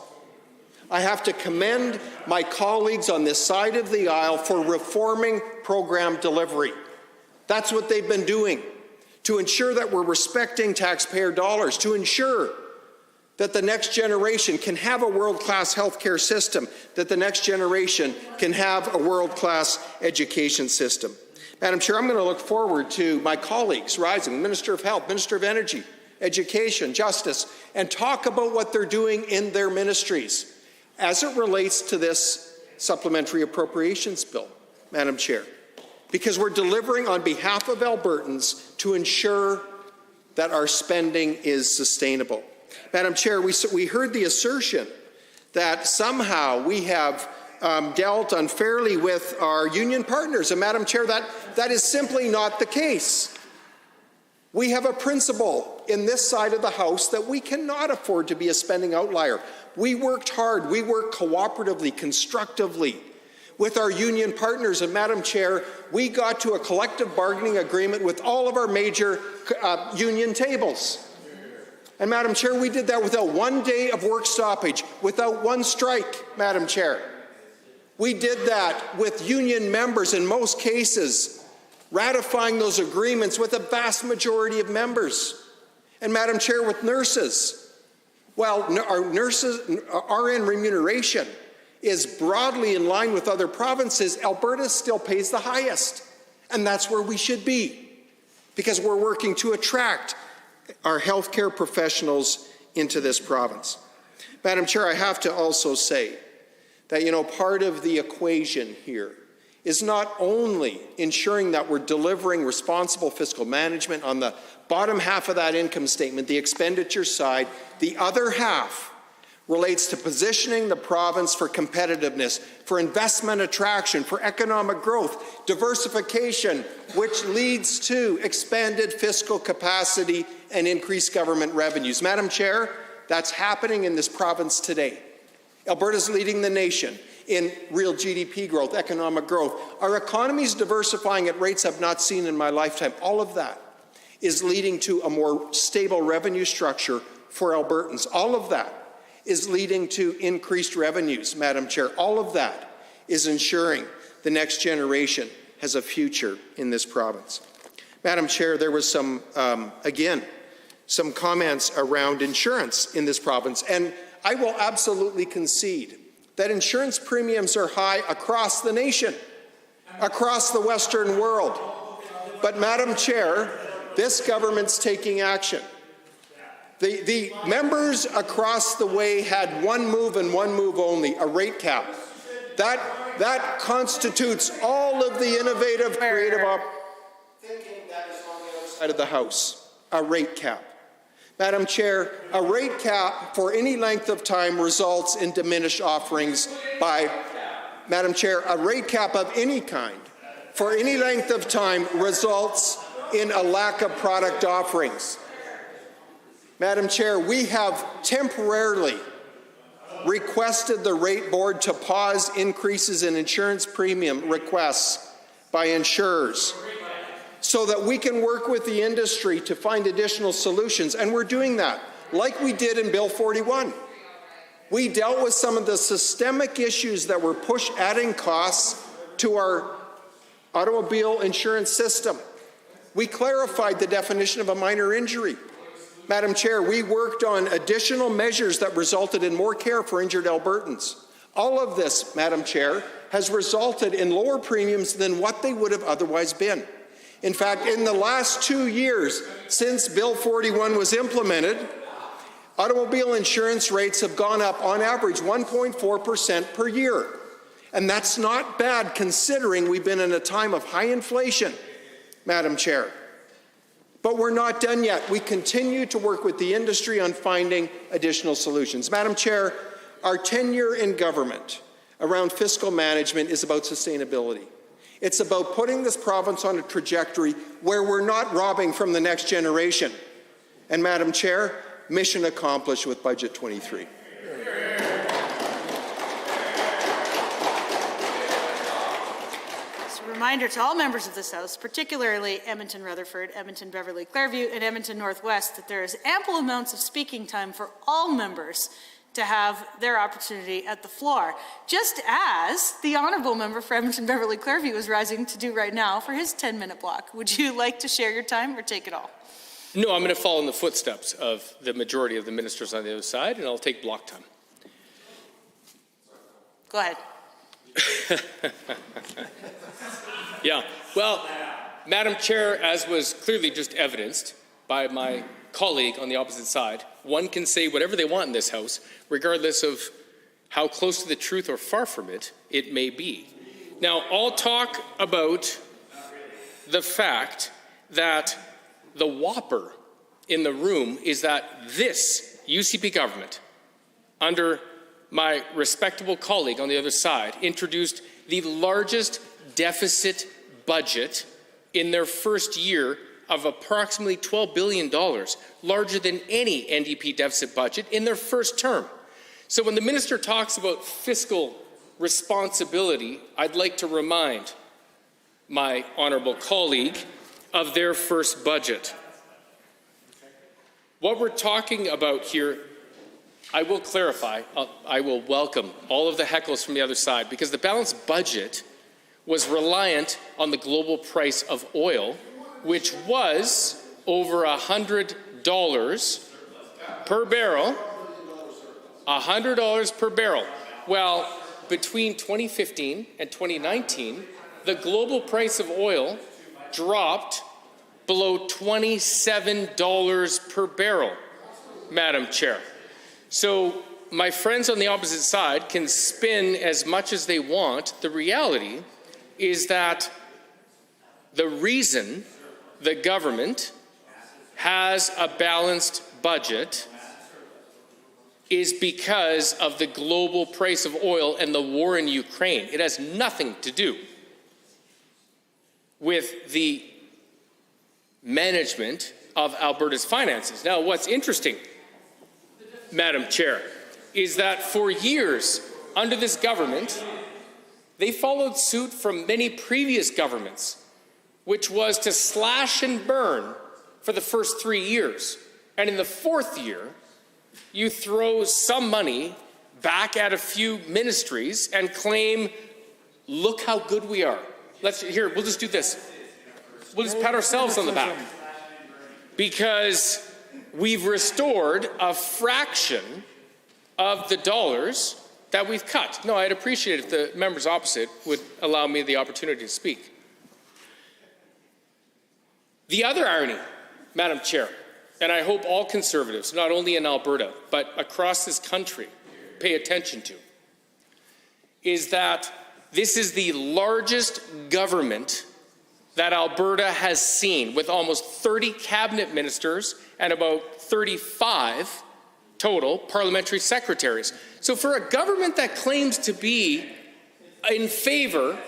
I have to commend my colleagues on this side of the aisle for reforming program delivery. That's what they've been doing to ensure that we're respecting taxpayer dollars, to ensure that the next generation can have a world-class healthcare system, that the next generation can have a world-class education system. Madam Chair, I'm going to look forward to my colleagues rising, Minister of Health, Minister of Energy, Education, Justice, and talk about what they're doing in their ministries as it relates to this supplementary appropriations bill, Madam Chair, because we're delivering on behalf of Albertans to ensure that our spending is sustainable. Madam Chair, we heard the assertion that somehow we have dealt unfairly with our union partners. And Madam Chair, that is simply not the case. We have a principle in this side of the House that we cannot afford to be a spending outlier. We worked hard, we worked cooperatively, constructively with our union partners, and Madam Chair, we got to a collective bargaining agreement with all of our major union tables. And Madam Chair, we did that without 1 day of work stoppage, without one strike, Madam Chair. We did that with union members in most cases, ratifying those agreements with a vast majority of members. And Madam Chair, with nurses, well, our nurses, RN remuneration is broadly in line with other provinces. Alberta still pays the highest, and that's where we should be, because we're working to attract our healthcare professionals into this province. Madam Chair, I have to also say that, part of the equation here is not only ensuring that we're delivering responsible fiscal management on the bottom half of that income statement, the expenditure side, the other half relates to positioning the province for competitiveness, for investment attraction, for economic growth, diversification, which leads to expanded fiscal capacity and increased government revenues. Madam Chair, that's happening in this province today. Alberta's leading the nation in real GDP growth, economic growth. Our economy is diversifying at rates I've not seen in my lifetime. All of that is leading to a more stable revenue structure for Albertans. All of that is leading to increased revenues, Madam Chair. All of that is ensuring the next generation has a future in this province. Madam Chair, there was some comments around insurance in this province, and I will absolutely concede that insurance premiums are high across the nation, across the Western world. But, Madam Chair, this government's taking action. The members across the way had one move and one move only, a rate cap. That constitutes all of the innovative, creative thinking that is on the other side of the House, a rate cap. Madam Chair, a rate cap for any length of time results in diminished offerings by, Madam Chair, a rate cap of any kind for any length of time results in a lack of product offerings. Madam Chair, we have temporarily requested the rate board to pause increases in insurance premium requests by insurers so that we can work with the industry to find additional solutions, and we're doing that, like we did in Bill 41. We dealt with some of the systemic issues that were adding costs to our automobile insurance system. We clarified the definition of a minor injury. Madam Chair, we worked on additional measures that resulted in more care for injured Albertans. All of this, Madam Chair, has resulted in lower premiums than what they would have otherwise been. In fact, in the last 2 years since Bill 41 was implemented, automobile insurance rates have gone up on average 1.4% per year. And that's not bad considering we've been in a time of high inflation, Madam Chair. But we're not done yet. We continue to work with the industry on finding additional solutions. Madam Chair, our tenure in government around fiscal management is about sustainability. It's about putting this province on a trajectory where we're not robbing from the next generation. And Madam Chair, mission accomplished with Budget 23. Reminder to all members of this House, particularly Edmonton Rutherford, Edmonton Beverly Clairview, and Edmonton Northwest, that there is ample amounts of speaking time for all members to have their opportunity at the floor, just as the Honourable Member for Edmonton Beverly Clairview is rising to do right now for his 10-minute block. Would you like to share your time or take it all? No, I'm going to follow in the footsteps of the majority of the ministers on the other side, and I'll take block time. Go ahead. Yeah, well, Madam Chair, as was clearly just evidenced by my colleague on the opposite side, one can say whatever they want in this House, regardless of how close to the truth or far from it it may be. Now, I'll talk about the fact that the whopper in the room is that this UCP government, under my respectable colleague on the other side, introduced the largest deficit budget in their first year of approximately $12 billion, larger than any NDP deficit budget in their first term. So when the minister talks about fiscal responsibility, I'd like to remind my honourable colleague of their first budget. What we're talking about here, I will clarify, I will welcome all of the heckles from the other side, because the balanced budget was reliant on the global price of oil, which was over $100 per barrel. $100 per barrel. Well, between 2015 and 2019, the global price of oil dropped below $27 per barrel, Madam Chair. So my friends on the opposite side can spin as much as they want. The reality is that the reason the government has a balanced budget is because of the global price of oil and the war in Ukraine. It has nothing to do with the management of Alberta's finances. Now, what's interesting, Madam Chair, is that for years under this government, they followed suit from many previous governments, which was to slash and burn for the first 3 years. And in the fourth year, you throw some money back at a few ministries and claim, look how good we are. We'll just do this. We'll just pat ourselves on the back. Because we've restored a fraction of the dollars that we've cut. No, I'd appreciate it if the members opposite would allow me the opportunity to speak. The other irony, Madam Chair, and I hope all Conservatives, not only in Alberta, but across this country, pay attention to, is that this is the largest government that Alberta has seen, with almost 30 cabinet ministers and about 35 total parliamentary secretaries. So for a government that claims to be in favor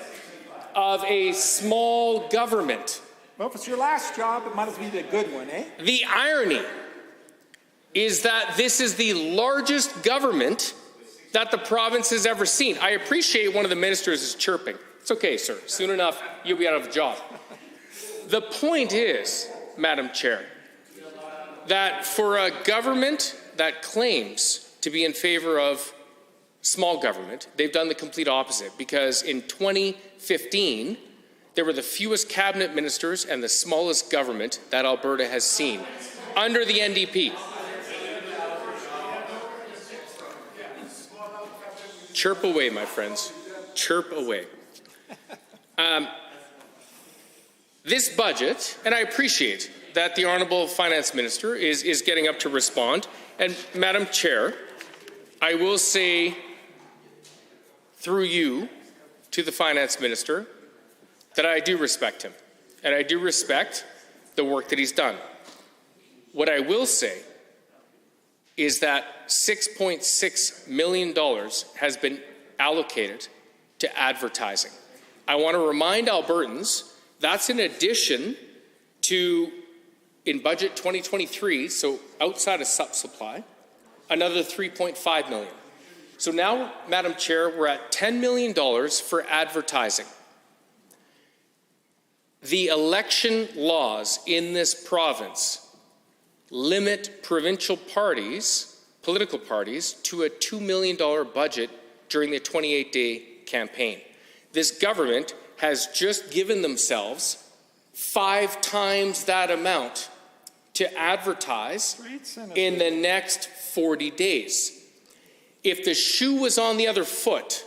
of a small government, Well, if it's your last job, it might as well be a good one, eh? the irony is that this is the largest government that the province has ever seen. I appreciate one of the ministers is chirping. It's okay, sir. Soon enough, you'll be out of a job. The point is, Madam Chair, that for a government that claims to be in favor of small government, they've done the complete opposite, because in 2015, there were the fewest cabinet ministers and the smallest government that Alberta has seen under the NDP. Chirp away, my friends. Chirp away. This budget, and I appreciate that the Honourable Finance Minister is getting up to respond. And Madam Chair, I will say through you to the Finance Minister that I do respect him, and I do respect the work that he's done. What I will say is that $6.6 million has been allocated to advertising. I want to remind Albertans that's in addition to, in budget 2023, so outside of supply, another $3.5 million. So now, Madam Chair, we're at $10 million for advertising. The election laws in this province limit provincial parties, political parties, to a $2 million budget during the 28-day campaign. This government has just given themselves 5 times that amount to advertise in the next 40 days. If the shoe was on the other foot,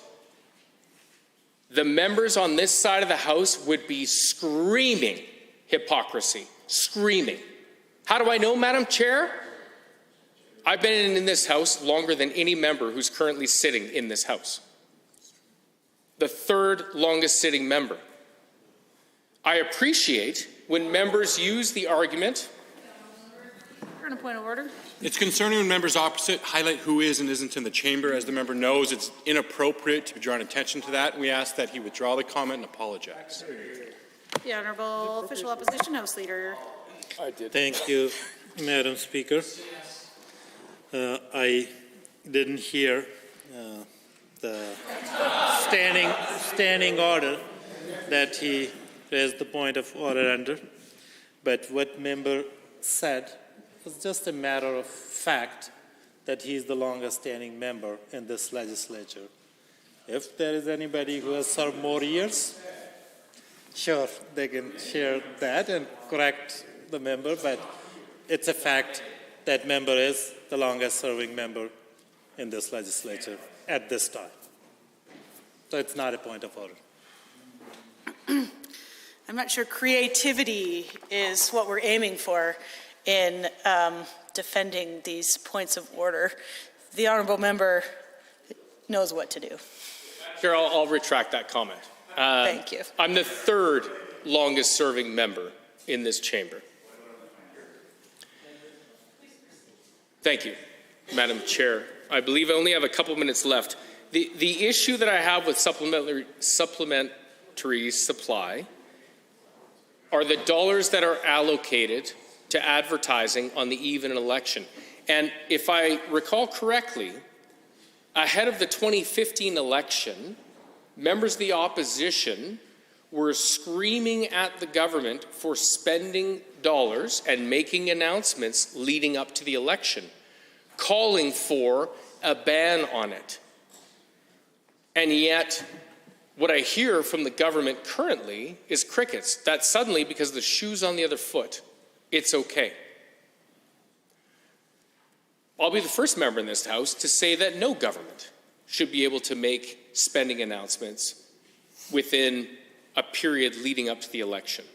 the members on this side of the House would be screaming hypocrisy, screaming. How do I know, Madam Chair? I've been in this House longer than any member who's currently sitting in this House. The third longest sitting member. I appreciate when members use the argument. You're on a point of order. It's concerning when members opposite highlight who is and isn't in the chamber. As the member knows, it's inappropriate to be drawing attention to that. We ask that he withdraw the comment and apologize. The Honourable Official Opposition House Leader. Thank you, Madam Speaker. I didn't hear the standing order that he raised the point of order under, but what member said was just a matter of fact that he is the longest standing member in this legislature. If there is anybody who has served more years, sure, they can share that and correct the member, but it's a fact that member is the longest serving member in this legislature at this time. So it's not a point of order. I'm not sure creativity is what we're aiming for in defending these points of order. The honourable member knows what to do. Chair, I'll retract that comment. Thank you. I'm the third longest serving member in this chamber. Thank you, Madam Chair. I believe I only have a couple minutes left. The issue that I have with supplementary supply are the dollars that are allocated to advertising on the eve of an election. And if I recall correctly, ahead of the 2015 election, members of the opposition were screaming at the government for spending dollars and making announcements leading up to the election, calling for a ban on it. And yet, what I hear from the government currently is crickets, that suddenly, because the shoe's on the other foot, it's okay. I'll be the first member in this House to say that no government should be able to make spending announcements within a period leading up to the election.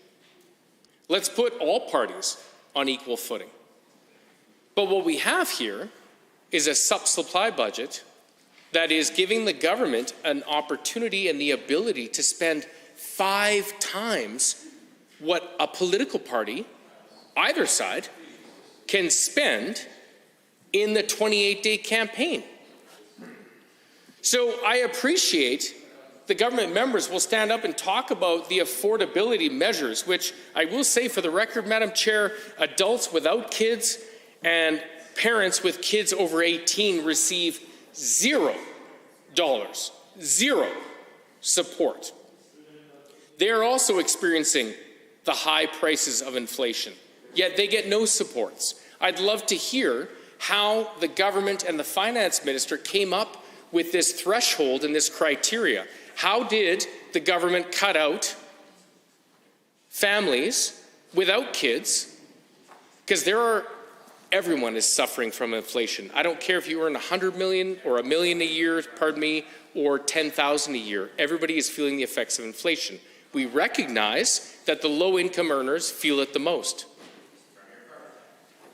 Let's put all parties on equal footing. But what we have here is a supply budget that is giving the government an opportunity and the ability to spend 5 times what a political party, either side, can spend in the 28-day campaign. So I appreciate the government members will stand up and talk about the affordability measures, which I will say for the record, Madam Chair, adults without kids and parents with kids over 18 receive $0 support. They are also experiencing the high prices of inflation, yet they get no supports. I'd love to hear how the government and the finance minister came up with this threshold and this criteria. How did the government cut out families without kids? Because everyone is suffering from inflation. I don't care if you earn $100 million or $1 million a year, or $10,000 a year. Everybody is feeling the effects of inflation. We recognize that the low-income earners feel it the most.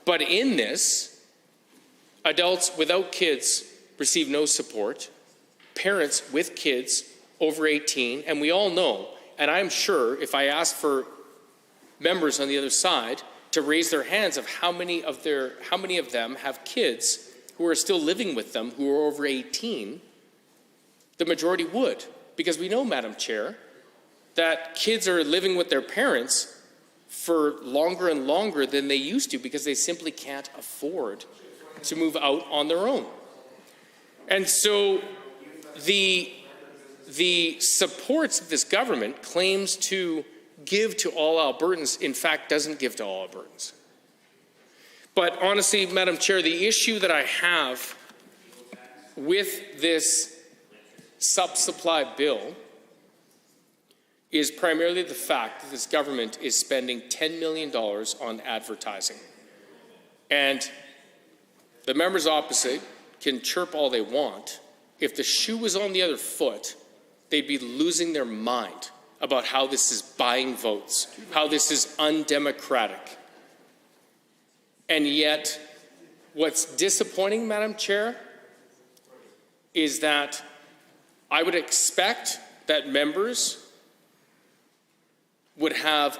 But in this, adults without kids receive no support, parents with kids over 18, and we all know, and I'm sure if I ask for members on the other side to raise their hands of how many of them have kids who are still living with them who are over 18, the majority would. Because we know, Madam Chair, that kids are living with their parents for longer and longer than they used to because they simply can't afford to move out on their own. And so the supports that this government claims to give to all Albertans, in fact, doesn't give to all Albertans. But honestly, Madam Chair, the issue that I have with this sub-supply bill is primarily the fact that this government is spending $10 million on advertising. And the members opposite can chirp all they want. If the shoe was on the other foot, they'd be losing their mind about how this is buying votes, how this is undemocratic. And yet, what's disappointing, Madam Chair, is that I would expect that members would have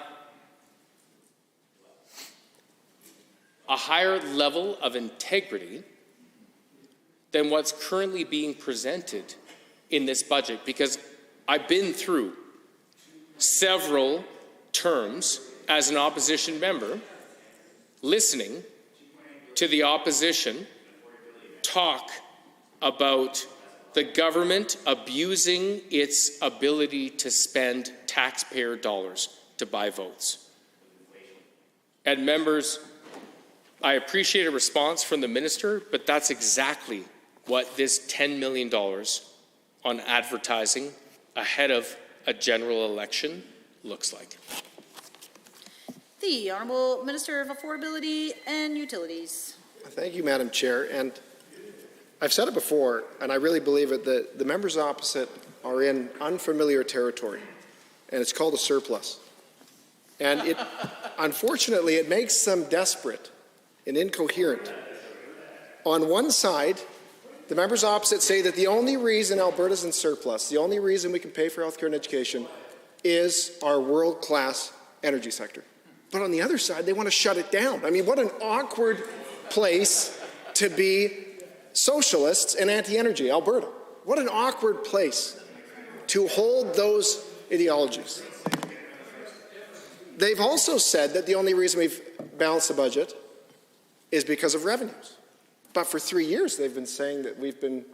a higher level of integrity than what's currently being presented in this budget, because I've been through several terms as an opposition member, listening to the opposition talk about the government abusing its ability to spend taxpayer dollars to buy votes. And members, I appreciate a response from the minister, but that's exactly what this $10 million on advertising ahead of a general election looks like. The Honourable Minister of Affordability and Utilities. Thank you, Madam Chair. And I've said it before, and I really believe it, that the members opposite are in unfamiliar territory, and it's called a surplus. And unfortunately, it makes them desperate and incoherent. On one side, the members opposite say that the only reason Alberta's in surplus, the only reason we can pay for healthcare and education is our world-class energy sector. But on the other side, they want to shut it down. I mean, what an awkward place to be socialists and anti-energy, Alberta. What an awkward place to hold those ideologies. They've also said that the only reason we've balanced the budget is because of revenues. But for 3 years, they've been saying that we've been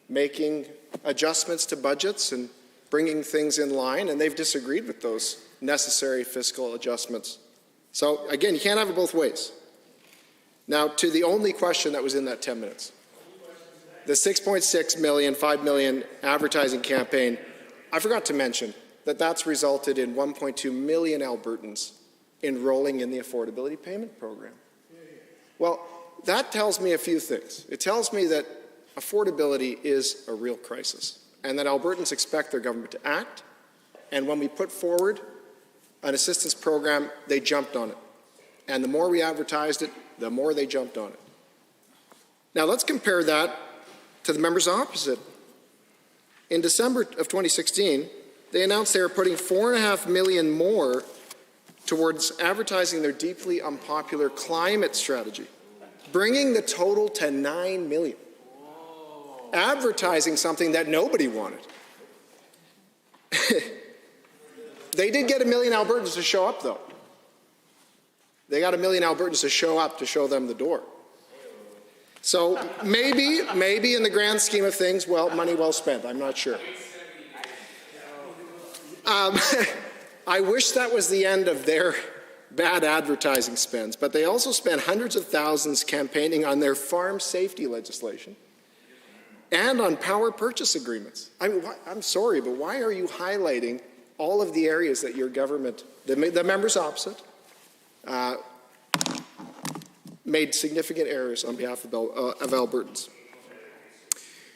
making adjustments to budgets and bringing things in line, and they've disagreed with those necessary fiscal adjustments. So again, you can't have it both ways. Now, to the only question that was in that 10 minutes. The 6.6 million, 5 million advertising campaign, I forgot to mention that that's resulted in 1.2 million Albertans enrolling in the affordability payment program. Well, that tells me a few things. It tells me that affordability is a real crisis and that Albertans expect their government to act. And when we put forward an assistance program, they jumped on it. And the more we advertised it, the more they jumped on it. Now let's compare that to the members opposite. In December of 2016, they announced they were putting $4.5 million more towards advertising their deeply unpopular climate strategy, bringing the total to $9 million. Advertising something that nobody wanted. They did get 1 million Albertans to show up, though. They got 1 million Albertans to show up to show them the door. So maybe in the grand scheme of things, well, money well spent. I'm not sure. I wish that was the end of their bad advertising spends, but they also spent hundreds of thousands campaigning on their farm safety legislation and on power purchase agreements. I mean, I'm sorry, but why are you highlighting all of the areas that your government, the members opposite, made significant errors on behalf of Albertans?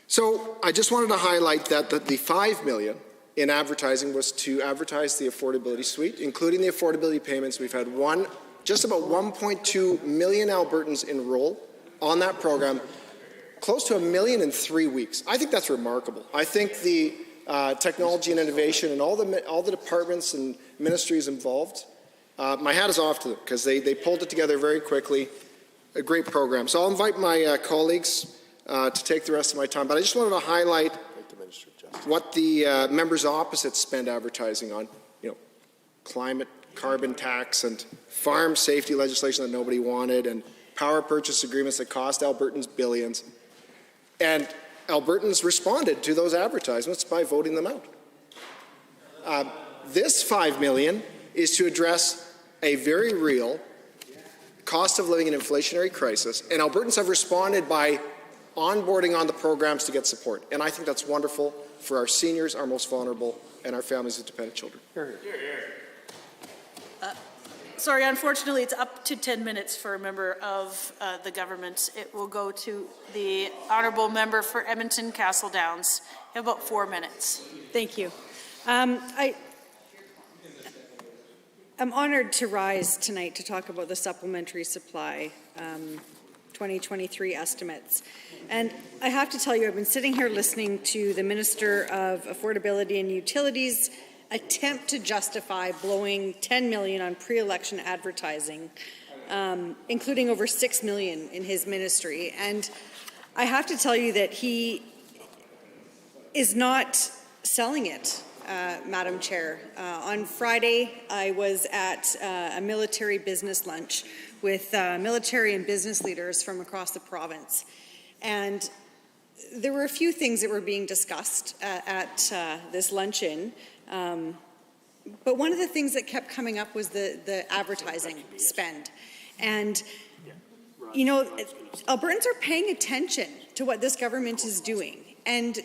So I just wanted to highlight that the $5 million in advertising was to advertise the affordability suite, including the affordability payments. We've had just about 1.2 million Albertans enroll on that program, close to 1 million in 3 weeks. I think that's remarkable. I think the technology and innovation and all the departments and ministries involved, my hat is off to them because they pulled it together very quickly. A great program. So I'll invite my colleagues to take the rest of my time, but I just wanted to highlight what the members opposite spend advertising on, climate, carbon tax, and farm safety legislation that nobody wanted, and power purchase agreements that cost Albertans billions. And Albertans responded to those advertisements by voting them out. This $5 million is to address a very real cost of living and inflationary crisis, and Albertans have responded by onboarding on the programs to get support. And I think that's wonderful for our seniors, our most vulnerable, and our families with dependent children. Sorry, unfortunately, it's up to 10 minutes for a member of the government. It will go to the honourable member for Edmonton Castle Downs. You have about 4 minutes. Thank you. I'm honoured to rise tonight to talk about the supplementary supply 2023 estimates. And I have to tell you, I've been sitting here listening to the Minister of Affordability and Utilities attempt to justify blowing $10 million on pre-election advertising, including over $6 million in his ministry. And I have to tell you that he is not selling it, Madam Chair. On Friday, I was at a military business lunch with military and business leaders from across the province. And there were a few things that were being discussed at this luncheon. But one of the things that kept coming up was the advertising spend. And, Albertans are paying attention to what this government is doing. And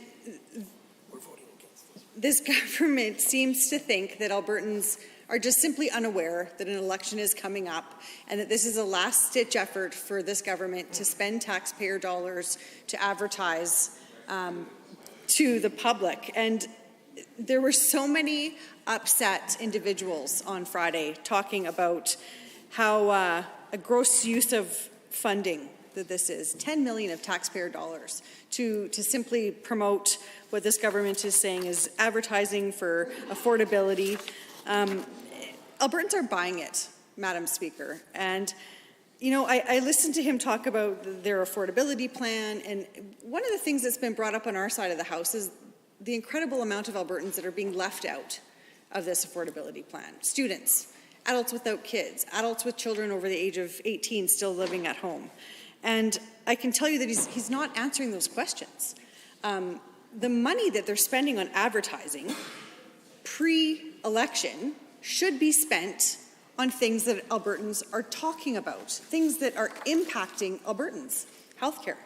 this government seems to think that Albertans are just simply unaware that an election is coming up and that this is a last-ditch effort for this government to spend taxpayer dollars to advertise to the public. And there were so many upset individuals on Friday talking about how a gross use of funding that this is, 10 million of taxpayer dollars to simply promote what this government is saying is advertising for affordability. Albertans are buying it, Madam Speaker. And, you know, I listened to him talk about their affordability plan, and one of the things that's been brought up on our side of the House is the incredible amount of Albertans that are being left out of this affordability plan. Students, adults without kids, adults with children over the age of 18 still living at home. And I can tell you that he's not answering those questions. The money that they're spending on advertising pre-election should be spent on things that Albertans are talking about, things that are impacting Albertans. Healthcare.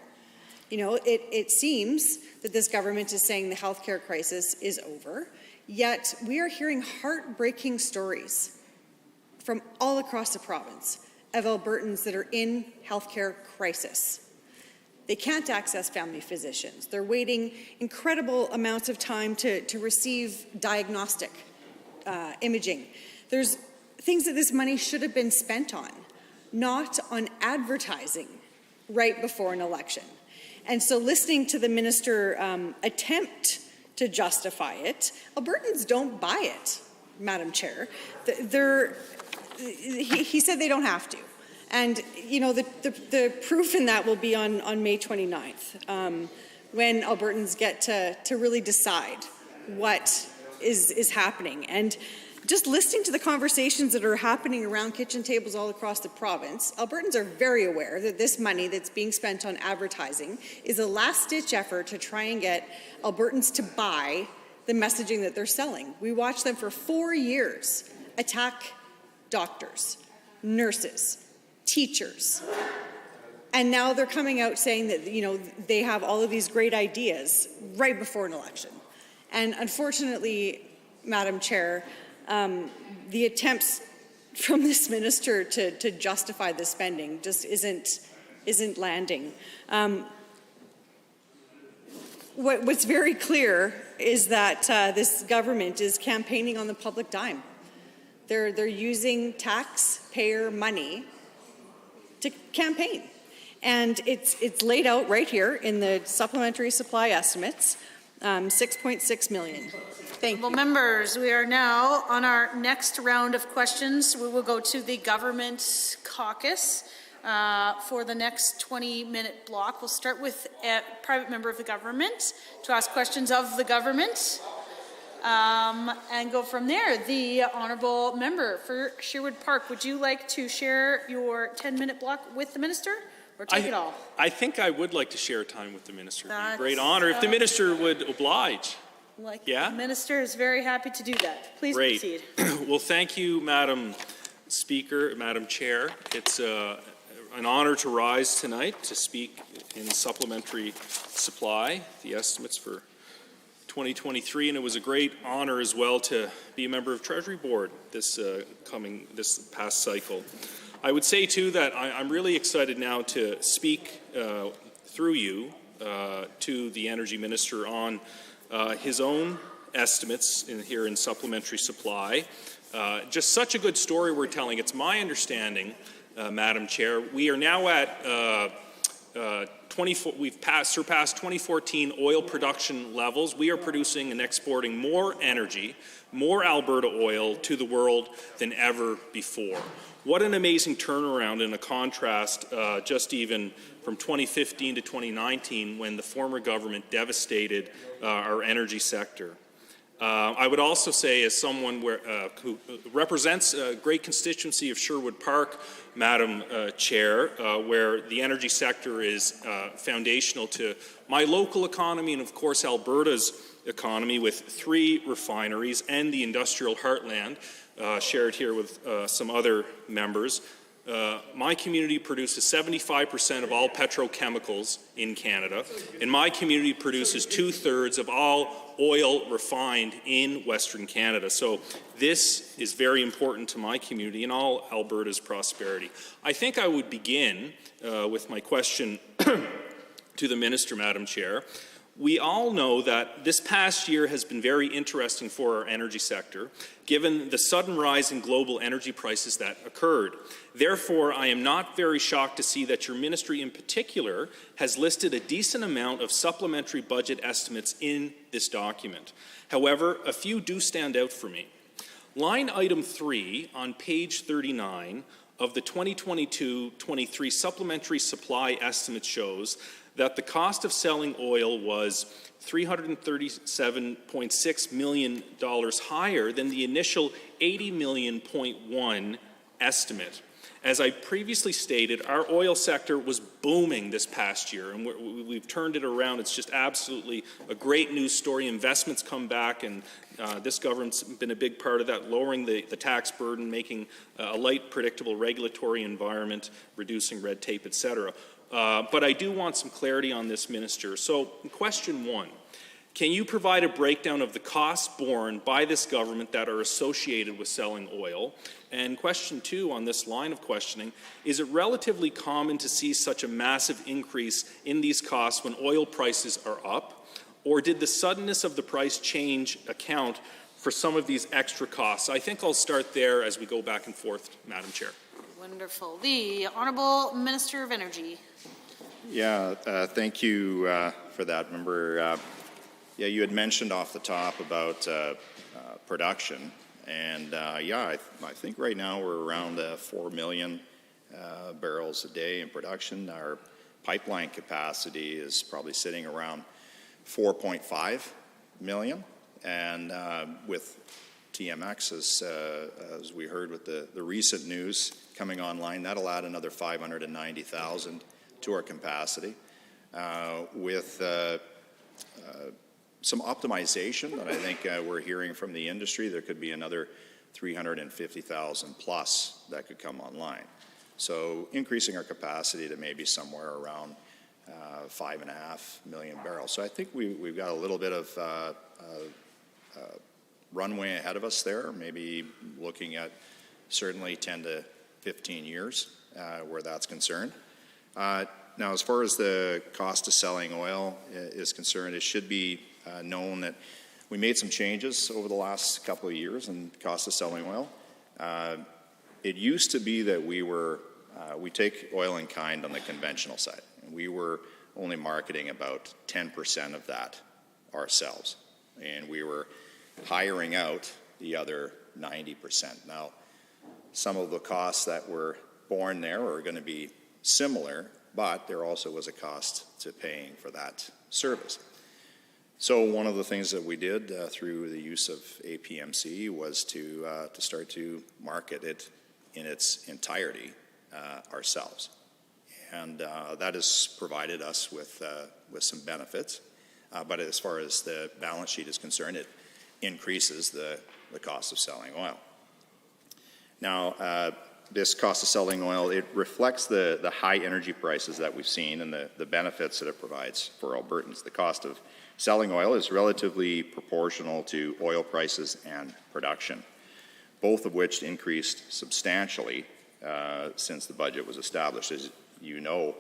You know, it seems that this government is saying the healthcare crisis is over, yet we are hearing heartbreaking stories from all across the province of Albertans that are in healthcare crisis. They can't access family physicians. They're waiting incredible amounts of time to receive diagnostic imaging. There's things that this money should have been spent on, not on advertising right before an election. And so listening to the minister attempt to justify it, Albertans don't buy it, Madam Chair. He said they don't have to. And, you know, the proof in that will be on May 29th, when Albertans get to really decide what is happening. And just listening to the conversations that are happening around kitchen tables all across the province, Albertans are very aware that this money that's being spent on advertising is a last-ditch effort to try and get Albertans to buy the messaging that they're selling. We watched them for 4 years attack doctors, nurses, teachers. And now they're coming out saying that, you know, they have all of these great ideas right before an election. And unfortunately, Madam Chair, the attempts from this minister to justify the spending just isn't landing. What's very clear is that this government is campaigning on the public dime. They're using taxpayer money to campaign. And it's laid out right here in the supplementary supply estimates, 6.6 million. Thank you. Well, members, we are now on our next round of questions. We will go to the government caucus for the next 20-minute block. We'll start with a private member of the government to ask questions of the government and go from there. The honourable member for Sherwood Park, would you like to share your 10-minute block with the minister? Or take it all? I think I would like to share time with the minister. It'd be a great honor if the minister would oblige. The minister is very happy to do that. Please proceed. Well, thank you, Madam Speaker, Madam Chair. It's an honor to rise tonight to speak in supplementary supply, the estimates for 2023, and it was a great honor as well to be a member of Treasury Board this past cycle. I would say, too, that I'm really excited now to speak through you to the Energy Minister on his own estimates here in supplementary supply. Just such a good story we're telling. It's my understanding, Madam Chair, we are now at we've surpassed 2014 oil production levels. We are producing and exporting more energy, more Alberta oil to the world than ever before. What an amazing turnaround and a contrast just even from 2015 to 2019 when the former government devastated our energy sector. I would also say, as someone who represents a great constituency of Sherwood Park, Madam Chair, where the energy sector is foundational to my local economy and, of course, Alberta's economy with 3 refineries and the industrial heartland, shared here with some other members. My community produces 75% of all petrochemicals in Canada, and my community produces 2/3 of all oil refined in Western Canada. So this is very important to my community and all Alberta's prosperity. I think I would begin with my question to the Minister, Madam Chair. We all know that this past year has been very interesting for our energy sector, given the sudden rise in global energy prices that occurred. Therefore, I am not very shocked to see that your ministry in particular has listed a decent amount of supplementary budget estimates in this document. However, a few do stand out for me. Line item 3 on page 39 of the 2022-23 supplementary supply estimate shows that the cost of selling oil was $337.6 million higher than the initial $80.1 million estimate. As I previously stated, our oil sector was booming this past year, and we've turned it around. It's just absolutely a great news story. Investments come back, and this government's been a big part of that, lowering the tax burden, making a light, predictable regulatory environment, reducing red tape, et cetera. But I do want some clarity on this, Minister. So, question 1. Can you provide a breakdown of the costs borne by this government that are associated with selling oil? And question 2 on this line of questioning, is it relatively common to see such a massive increase in these costs when oil prices are up? Or did the suddenness of the price change account for some of these extra costs? I think I'll start there as we go back and forth, Madam Chair. Wonderful. The Honourable Minister of Energy. Yeah, thank you for that, Member. Yeah, you had mentioned off the top about production, and I think right now we're around 4 million barrels a day in production. Our pipeline capacity is probably sitting around 4.5 million, and with TMX, as we heard with the recent news coming online, that'll add another 590,000 to our capacity. With some optimization that I think we're hearing from the industry, there could be another 350,000 plus that could come online. So increasing our capacity to maybe somewhere around 5.5 million barrels. So I think we've got a little bit of runway ahead of us there, maybe looking at certainly 10 to 15 years where that's concerned. Now, as far as the cost of selling oil is concerned, it should be known that we made some changes over the last couple of years in the cost of selling oil. It used to be that we take oil in kind on the conventional side, and we were only marketing about 10% of that ourselves, and we were hiring out the other 90%. Now, some of the costs that were borne there are going to be similar, but there also was a cost to paying for that service. So one of the things that we did through the use of APMC was to start to market it in its entirety ourselves, and that has provided us with some benefits. But as far as the balance sheet is concerned, it increases the cost of selling oil. Now, this cost of selling oil, it reflects the high energy prices that we've seen and the benefits that it provides for Albertans. The cost of selling oil is relatively proportional to oil prices and production, both of which increased substantially since the budget was established. As you know,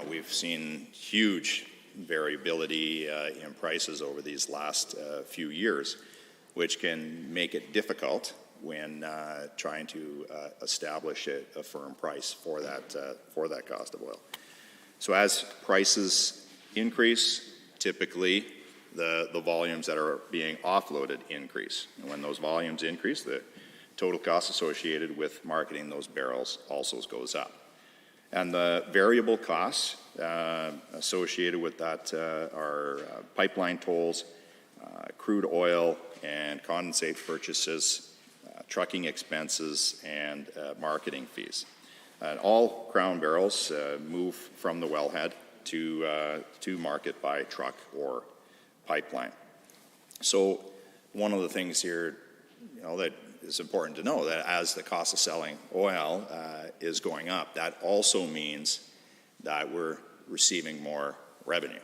we've seen huge variability in prices over these last few years, which can make it difficult when trying to establish a firm price for that cost of oil. So as prices increase, typically the volumes that are being offloaded increase. And when those volumes increase, the total cost associated with marketing those barrels also goes up. And the variable costs associated with that are pipeline tolls, crude oil and condensate purchases, trucking expenses, and marketing fees. All Crown barrels move from the wellhead to market by truck or pipeline. So one of the things here, that is important to know, that as the cost of selling oil is going up, that also means that we're receiving more revenue.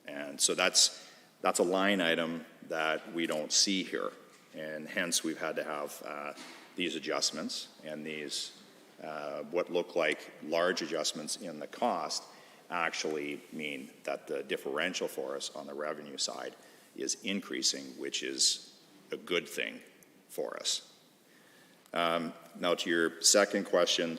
And so that's a line item that we don't see here. And hence we've had to have these adjustments and these what look like large adjustments in the cost actually mean that the differential for us on the revenue side is increasing, which is a good thing for us. Now to your second question,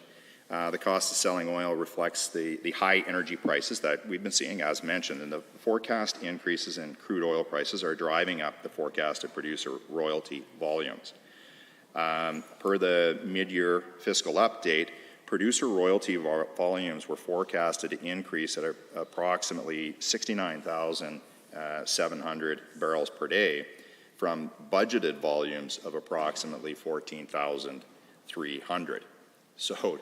the cost of selling oil reflects the high energy prices that we've been seeing, as mentioned, and the forecast increases in crude oil prices are driving up the forecasted producer royalty volumes. Per the mid-year fiscal update, producer royalty volumes were forecasted to increase at approximately 69,700 barrels per day from budgeted volumes of approximately 14,300. So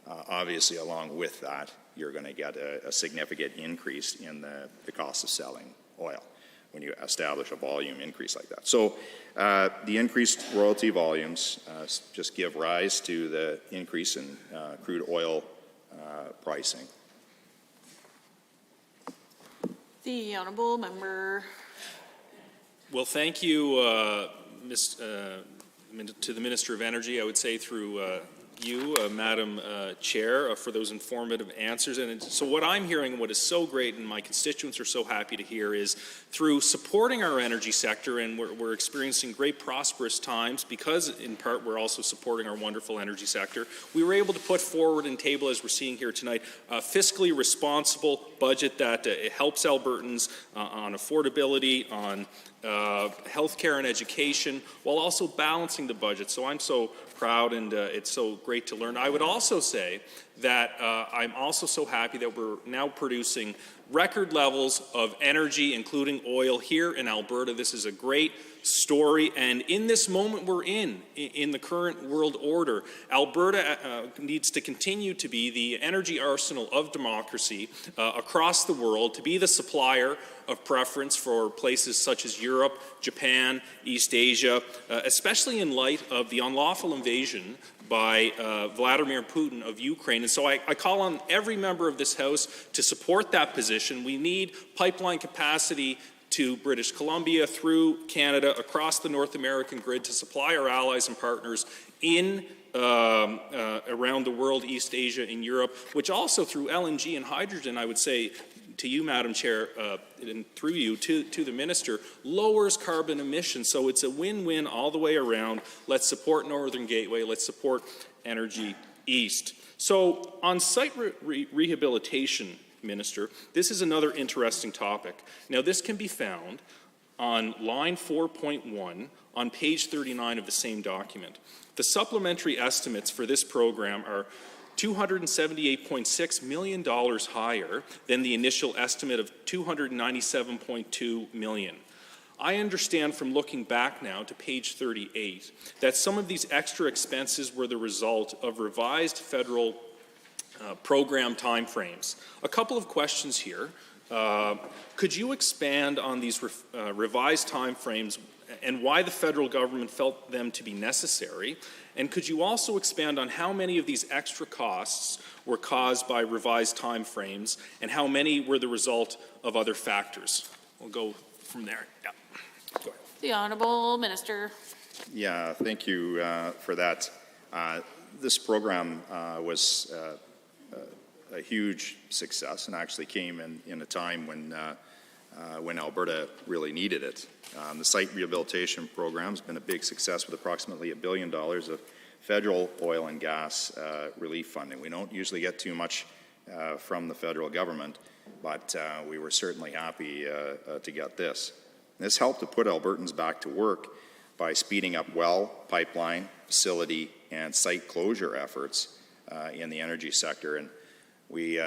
obviously along with that, you're going to get a significant increase in the cost of selling oil when you establish a volume increase like that. So the increased royalty volumes just give rise to the increase in crude oil pricing. The honourable member. Well, thank you, to the Minister of Energy, I would say through you, Madam Chair, for those informative answers. And so what I'm hearing, what is so great and my constituents are so happy to hear, is through supporting our energy sector, and we're experiencing great prosperous times because in part we're also supporting our wonderful energy sector, we were able to put forward and table, as we're seeing here tonight, a fiscally responsible budget that helps Albertans on affordability, on healthcare and education, while also balancing the budget. So I'm so proud, and it's so great to learn. I would also say that I'm also so happy that we're now producing record levels of energy, including oil, here in Alberta. This is a great story, and in this moment we're in the current world order, Alberta needs to continue to be the energy arsenal of democracy across the world, to be the supplier of preference for places such as Europe, Japan, East Asia, especially in light of the unlawful invasion by Vladimir Putin of Ukraine. And so I call on every member of this House to support that position. We need pipeline capacity to British Columbia, through Canada, across the North American grid to supply our allies and partners in around the world, East Asia and Europe, which also through LNG and hydrogen, I would say to you, Madam Chair, and through you to the Minister, lowers carbon emissions. So it's a win-win all the way around. Let's support Northern Gateway. Let's support Energy East. So on site rehabilitation, Minister, this is another interesting topic. Now, this can be found on line 4.1 on page 39 of the same document. The supplementary estimates for this program are $278.6 million higher than the initial estimate of $297.2 million. I understand from looking back now to page 38 that some of these extra expenses were the result of revised federal program timeframes. A couple of questions here. Could you expand on these revised timeframes and why the federal government felt them to be necessary? And could you also expand on how many of these extra costs were caused by revised timeframes and how many were the result of other factors? We'll go from there. Yeah. Go ahead. The Honourable Minister. Yeah, thank you for that. This program was a huge success and actually came in a time when Alberta really needed it. The site rehabilitation program has been a big success with approximately $1 billion of federal oil and gas relief funding. We don't usually get too much from the federal government, but we were certainly happy to get this. This helped to put Albertans back to work by speeding up well, pipeline, facility, and site closure efforts in the energy sector. And we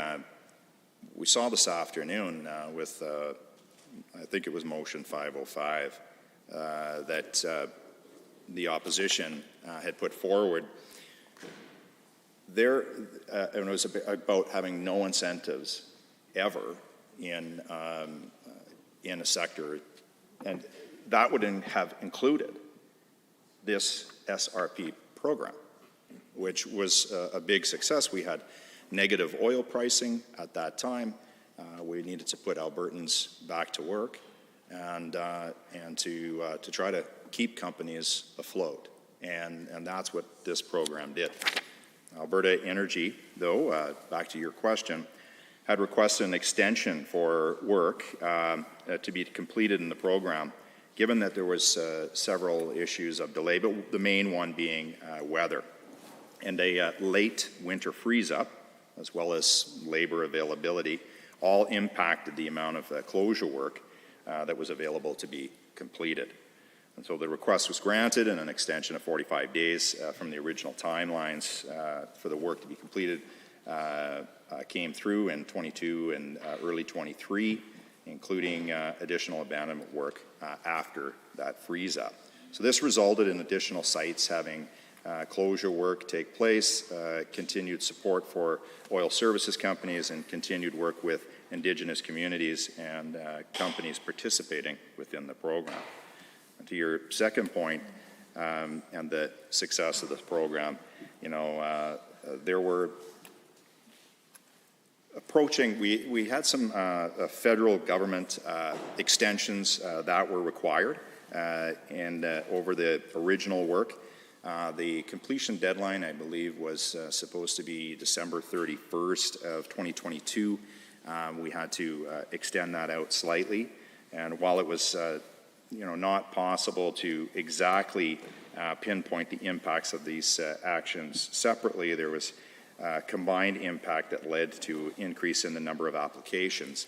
saw this afternoon with, I think it was motion 505, that the opposition had put forward. And it was about having no incentives ever in a sector, and that would have included this SRP program, which was a big success. We had negative oil pricing at that time. We needed to put Albertans back to work and to try to keep companies afloat. And that's what this program did. Alberta Energy, though, back to your question, had requested an extension for work to be completed in the program, given that there was several issues of delay, but the main one being weather. And a late winter freeze-up, as well as labor availability, all impacted the amount of closure work that was available to be completed. And so the request was granted, and an extension of 45 days from the original timelines for the work to be completed came through in 22 and early 23, including additional abandonment work after that freeze-up. So this resulted in additional sites having closure work take place, continued support for oil services companies, and continued work with Indigenous communities and companies participating within the program. And to your second point, and the success of this program, there were we had some federal government extensions that were required, and over the original work. The completion deadline, I believe, was supposed to be December 31st of 2022. We had to extend that out slightly, and while it was not possible to exactly pinpoint the impacts of these actions separately, there was combined impact that led to increase in the number of applications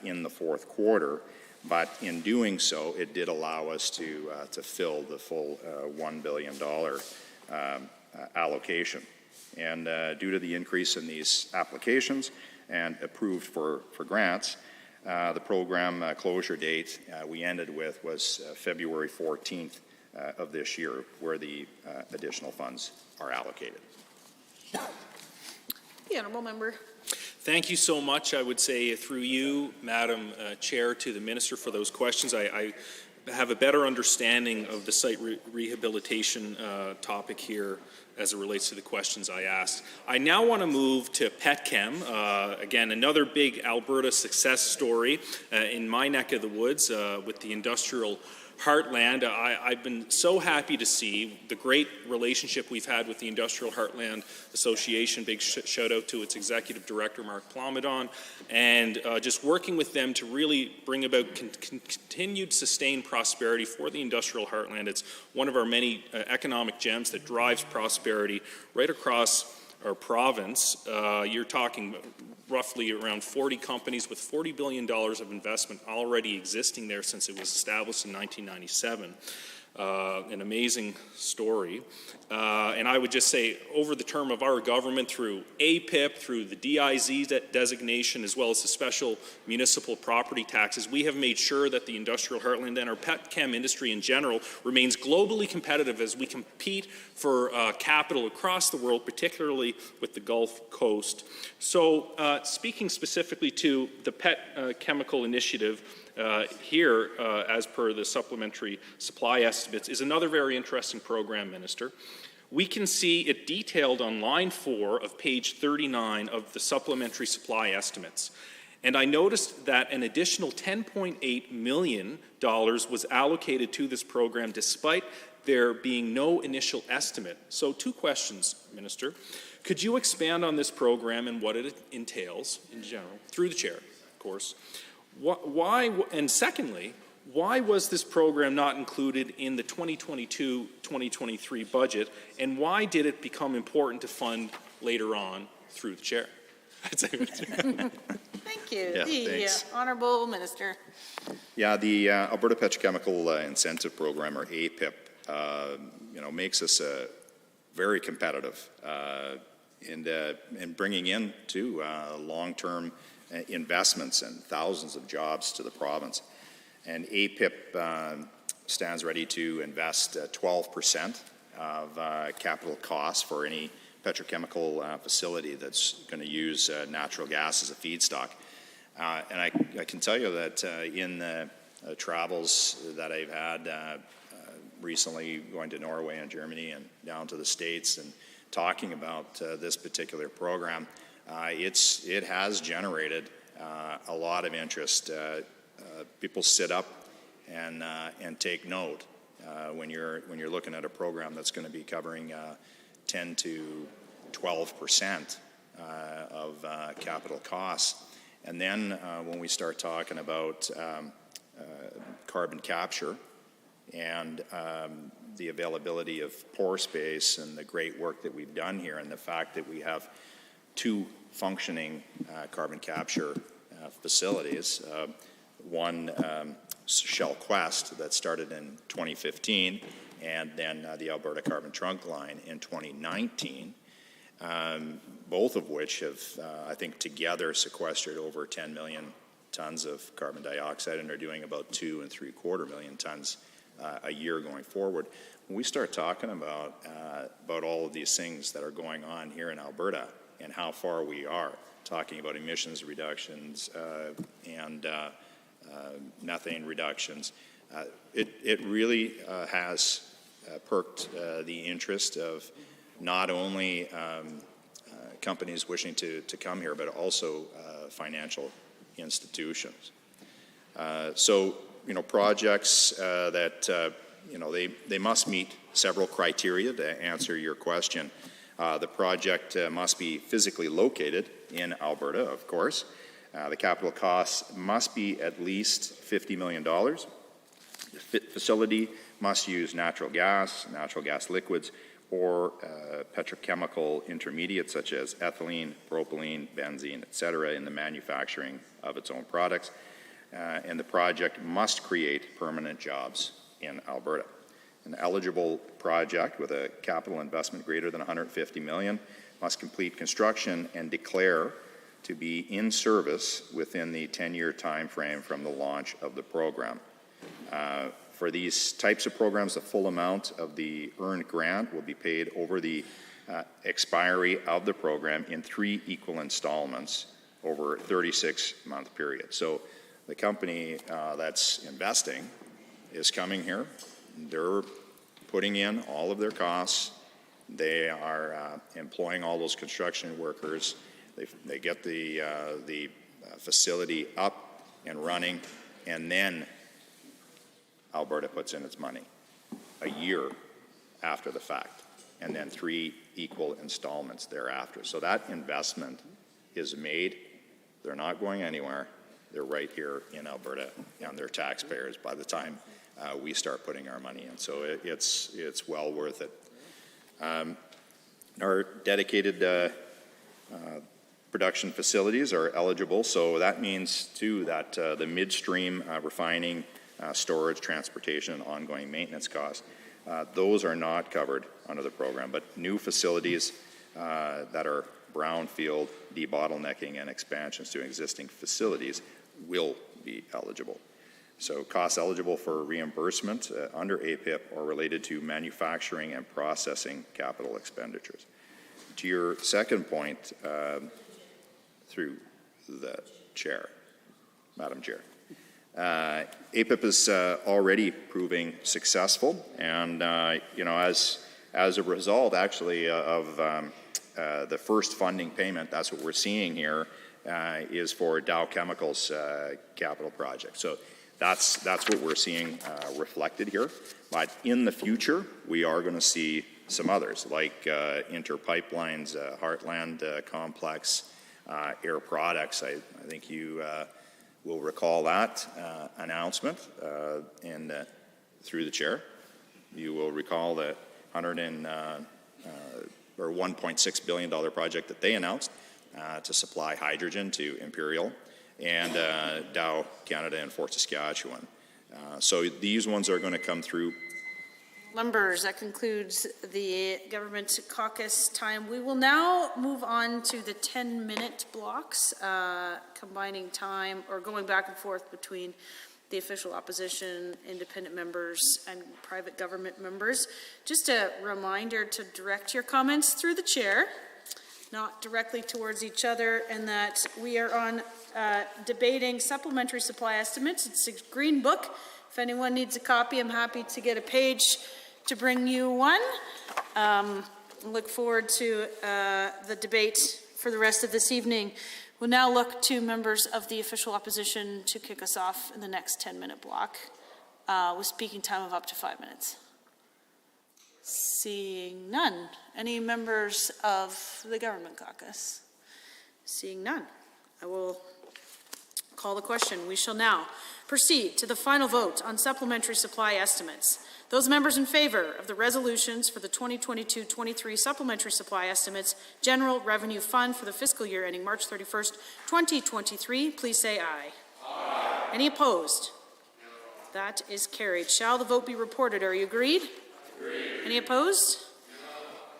in the fourth quarter. But in doing so, it did allow us to fill the full $1 billion allocation. And due to the increase in these applications and approved for grants, the program closure date we ended with was February 14th of this year, where the additional funds are allocated. The honourable member. Thank you so much. I would say through you, Madam Chair, to the Minister for those questions. I have a better understanding of the site rehabilitation topic here as it relates to the questions I asked. I now want to move to Petchem. Again, another big Alberta success story in my neck of the woods with the industrial Heartland. I've been so happy to see the great relationship we've had with the Industrial Heartland Association. Big shout out to its executive director, Mark Plomadon, and just working with them to really bring about continued sustained prosperity for the Industrial Heartland. It's one of our many economic gems that drives prosperity right across our province. You're talking roughly around 40 companies with $40 billion of investment already existing there since it was established in 1997. An amazing story. And I would just say over the term of our government, through APIP, through the DIZ designation, as well as the special municipal property taxes, we have made sure that the Industrial Heartland and our petchem industry in general remains globally competitive as we compete for capital across the world, particularly with the Gulf Coast. So speaking specifically to the pet chemical initiative, here, as per the supplementary supply estimates, is another very interesting program, Minister. We can see it detailed on line 4 of page 39 of the supplementary supply estimates. And I noticed that an additional $10.8 million was allocated to this program despite there being no initial estimate. So 2 questions, Minister. Could you expand on this program and what it entails in general, through the chair, of course? Why, and secondly, why was this program not included in the 2022-2023 budget, and why did it become important to fund later on through the chair? Thank you. Yeah, the thanks. Honourable Minister. Yeah, the Alberta Petrochemical Incentive Program, or APIP, makes us very competitive in bringing in long-term investments and thousands of jobs to the province. And APIP stands ready to invest 12% of capital costs for any petrochemical facility that's going to use natural gas as a feedstock. And I can tell you that in the travels that I've had recently, going to Norway and Germany and down to the States and talking about this particular program, it has generated a lot of interest. People sit up and take note when you're looking at a program that's going to be covering 10 to 12% of capital costs. And then when we start talking about carbon capture and the availability of pore space and the great work that we've done here and the fact that we have 2 functioning carbon capture facilities, one Shell Quest that started in 2015 and then the Alberta Carbon Trunk Line in 2019, both of which have, I think, together sequestered over 10 million tons of carbon dioxide and are doing about 2.75 million tons a year going forward. When we start talking about all of these things that are going on here in Alberta and how far we are, talking about emissions reductions and methane reductions, it really has perked the interest of not only companies wishing to come here, but also financial institutions. So, projects that, they must meet several criteria to answer your question. The project must be physically located in Alberta, of course. The capital costs must be at least $50 million. The facility must use natural gas liquids, or petrochemical intermediates such as ethylene, propylene, benzene, etc., in the manufacturing of its own products. And the project must create permanent jobs in Alberta. An eligible project with a capital investment greater than $150 million must complete construction and declare to be in service within the 10-year time frame from the launch of the program. For these types of programs, the full amount of the earned grant will be paid over the expiry of the program in 3 equal installments over a 36-month period. So the company that's investing is coming here. They're putting in all of their costs. They are employing all those construction workers. They get the facility up and running, and then Alberta puts in its money a year after the fact, and then 3 equal installments thereafter. So that investment is made. They're not going anywhere. They're right here in Alberta, and they're taxpayers by the time we start putting our money in. So it's well worth it. Our dedicated production facilities are eligible, so that means too that the midstream refining, storage, transportation, and ongoing maintenance costs, those are not covered under the program, but new facilities that are brownfield debottlenecking and expansions to existing facilities will be eligible. So costs eligible for reimbursement under APIP are related to manufacturing and processing capital expenditures. To your second point, through the chair, Madam Chair, APIP is already proving successful, and as a result, actually, of the first funding payment, that's what we're seeing here, is for Dow Chemical's capital project. So that's what we're seeing reflected here. But in the future, we are going to see some others, like Inter Pipeline's Heartland Complex, Air Products. I think you will recall that announcement, and through the chair, you will recall the $1.6 billion project that they announced to supply hydrogen to Imperial and Dow Canada in Fort Saskatchewan. So these ones are going to come through. Members, that concludes the government caucus time. We will now move on to the 10-minute blocks, combining time or going back and forth between the official opposition, independent members, and private government members. Just a reminder to direct your comments through the chair, not directly towards each other, and that we are on debating supplementary supply estimates. It's a green book. If anyone needs a copy, I'm happy to get a page to bring you one. Look forward to the debate for the rest of this evening. We'll now look to members of the official opposition to kick us off in the next 10-minute block with speaking time of up to 5 minutes. Seeing none. Any members of the government caucus? Seeing none, I will call the question. We shall now proceed to the final vote on supplementary supply estimates. Those members in favor of the resolutions for the 2022-23 supplementary supply estimates, General Revenue Fund for the fiscal year ending March 31st, 2023, please say aye. Aye. Any opposed? That is carried. Shall the vote be reported? Are you agreed? Agreed. Any opposed? No.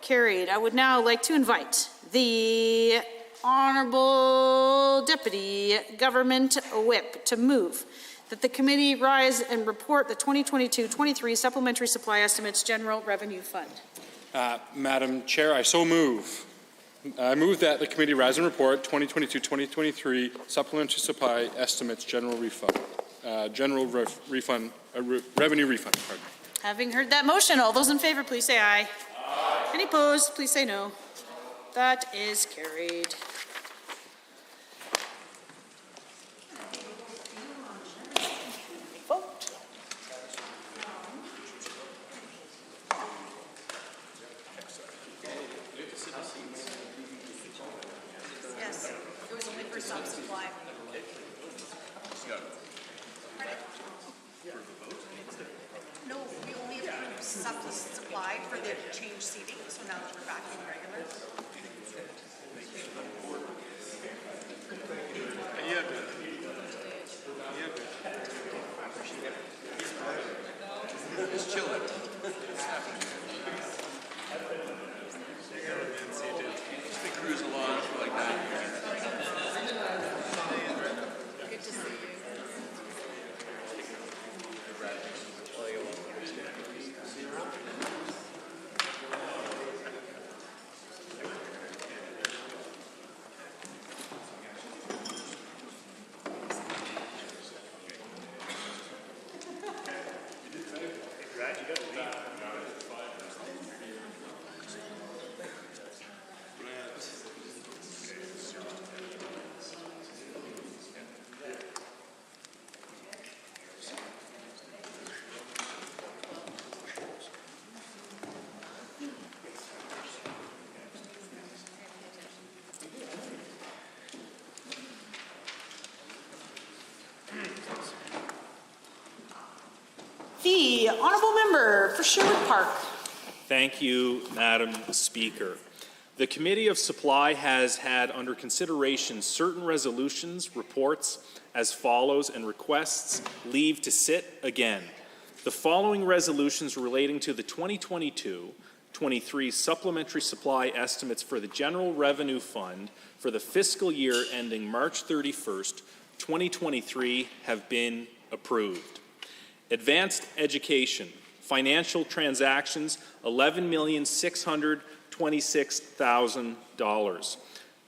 Carried. I would now like to invite the Honourable Deputy Government Whip to move that the committee rise and report the 2022-23 supplementary supply estimates General Revenue Fund. Madam Chair, I so move. I move that the committee rise and report 2022-2023 supplementary supply estimates Revenue refund. Pardon. Having heard that motion, all those in favor, please say aye. Aye. Any opposed, please say no. That is carried. Yes, it was only for some supply. No, we only approved supply for the change seating, so now that we're back in regular. Just chilling. Just to cruise along like that. Good to see you. The Honourable Member for Sherwood Park. Thank you, Madam Speaker. The Committee of Supply has had under consideration certain resolutions, reports as follows, and requests leave to sit again. The following resolutions relating to the 2022-23 supplementary supply estimates for the General Revenue Fund for the fiscal year ending March 31st, 2023 have been approved. Advanced education, financial transactions, $11,626,000.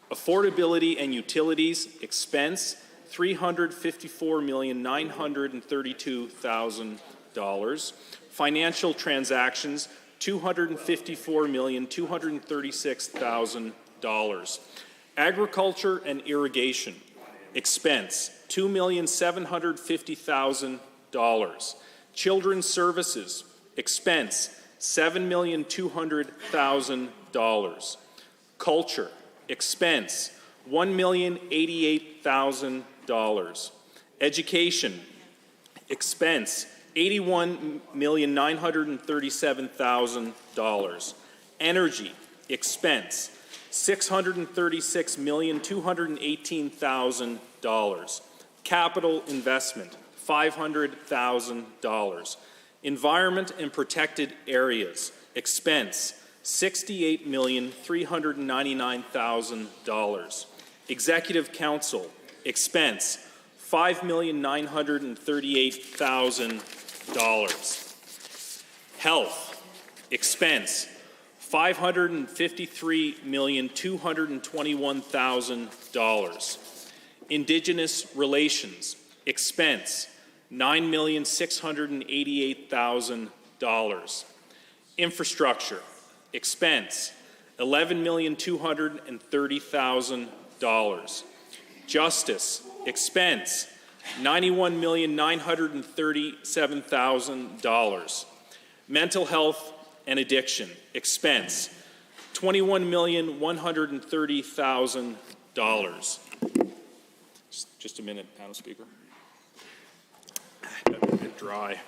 Affordability and utilities, expense, $354,932,000. Financial transactions, $254,236,000. Agriculture and irrigation, expense, $2,750,000. Children's services, expense, $7,200,000. Culture, expense, $1,088,000. Education, expense, $81,937,000. Energy, expense, $636,218,000. Capital investment, $500,000. Environment and protected areas, expense, $68,399,000. Executive Council, expense, $5,938,000. Health, expense, $553,221,000. Indigenous relations, expense, $9,688,000. Infrastructure, expense, $11,230,000. Justice, expense, $91,937,000. Mental health and addiction, expense, $21,130,000. Just a minute, Madam Speaker. A bit dry.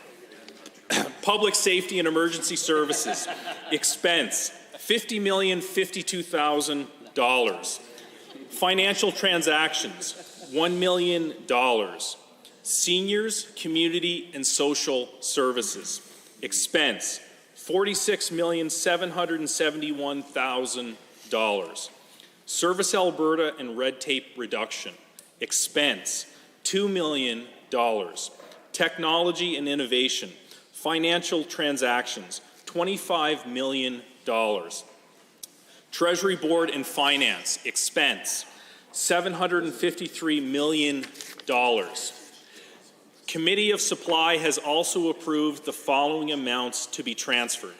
Public safety and emergency services expense $50,052,000. Financial transactions $1 million. Seniors, community, and social services expense $46,771,000. Service Alberta and red tape reduction expense $2 million. Technology and innovation, financial transactions $25 million. Treasury Board and Finance expense $753 million. Committee of Supply has also approved the following amounts to be transferred.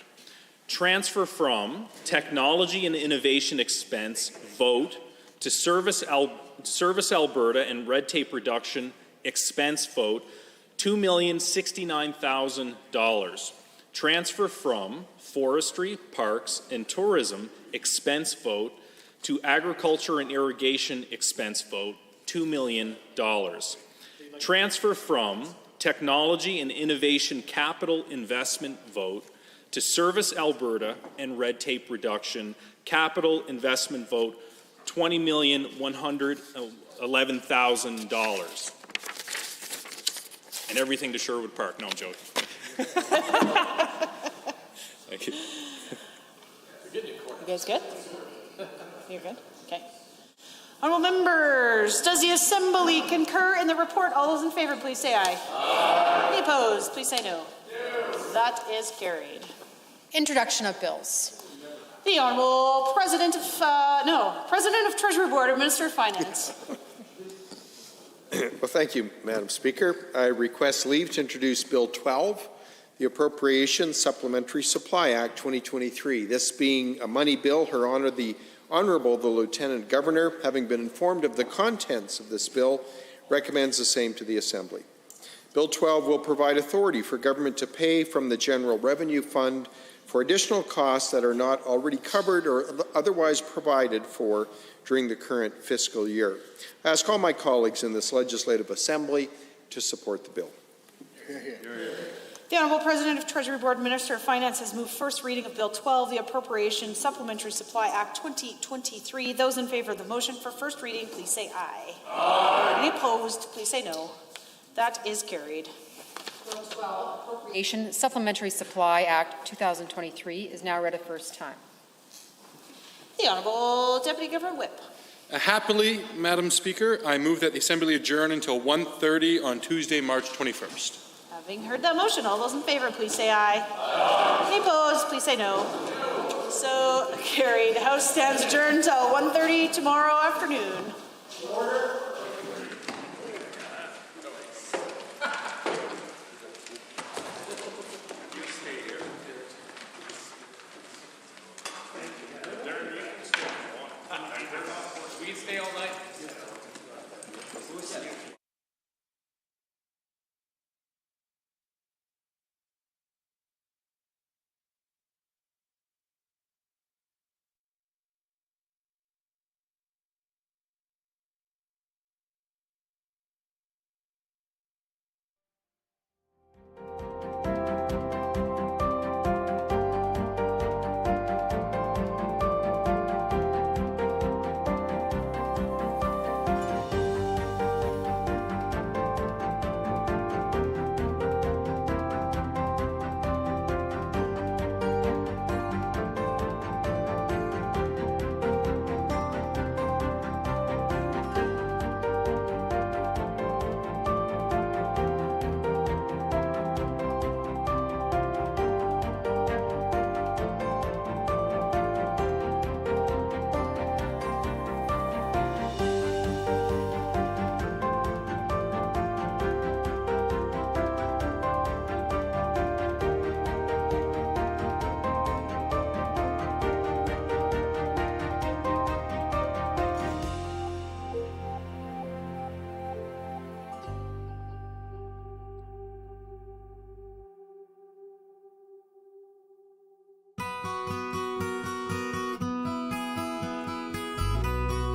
Transfer from Technology and Innovation expense vote to Service Alberta and red tape reduction expense vote $2,069,000. Transfer from Forestry, Parks, and Tourism expense vote to Agriculture and Irrigation expense vote $2 million. Transfer from Technology and Innovation capital investment vote to Service Alberta and red tape reduction capital investment vote $20,111,000. And everything to Sherwood Park. No, I'm joking. Thank you. You guys good? You're good? Okay. Honourable members, does the Assembly concur in the report? All those in favour, please say aye. Aye. Any opposed, please say no. That is carried. Introduction of bills. The Honourable President of Treasury Board and Minister of Finance. Well, thank you, Madam Speaker. I request leave to introduce Bill 12, the Appropriation Supplementary Supply Act 2023. This being a money bill, Her Honour the Lieutenant Governor, having been informed of the contents of this bill, recommends the same to the Assembly. Bill 12 will provide authority for government to pay from the General Revenue Fund for additional costs that are not already covered or otherwise provided for during the current fiscal year. I ask all my colleagues in this Legislative Assembly to support the bill. The Honourable President of Treasury Board, Minister of Finance, has moved first reading of Bill 12, the Appropriation Supplementary Supply Act 2023. Those in favour of the motion for first reading, please say aye. Aye. Any opposed, please say no. That is carried. Bill 12, Appropriation Supplementary Supply Act 2023 is now read a first time. The Honourable Deputy Governor Whip. Happily, Madam Speaker, I move that the Assembly adjourn until 1:30 on Tuesday, March 21st. Having heard that motion, all those in favour, please say aye. Aye. Any opposed, please say no. So carried. The House stands adjourned until 1:30 tomorrow afternoon. Order.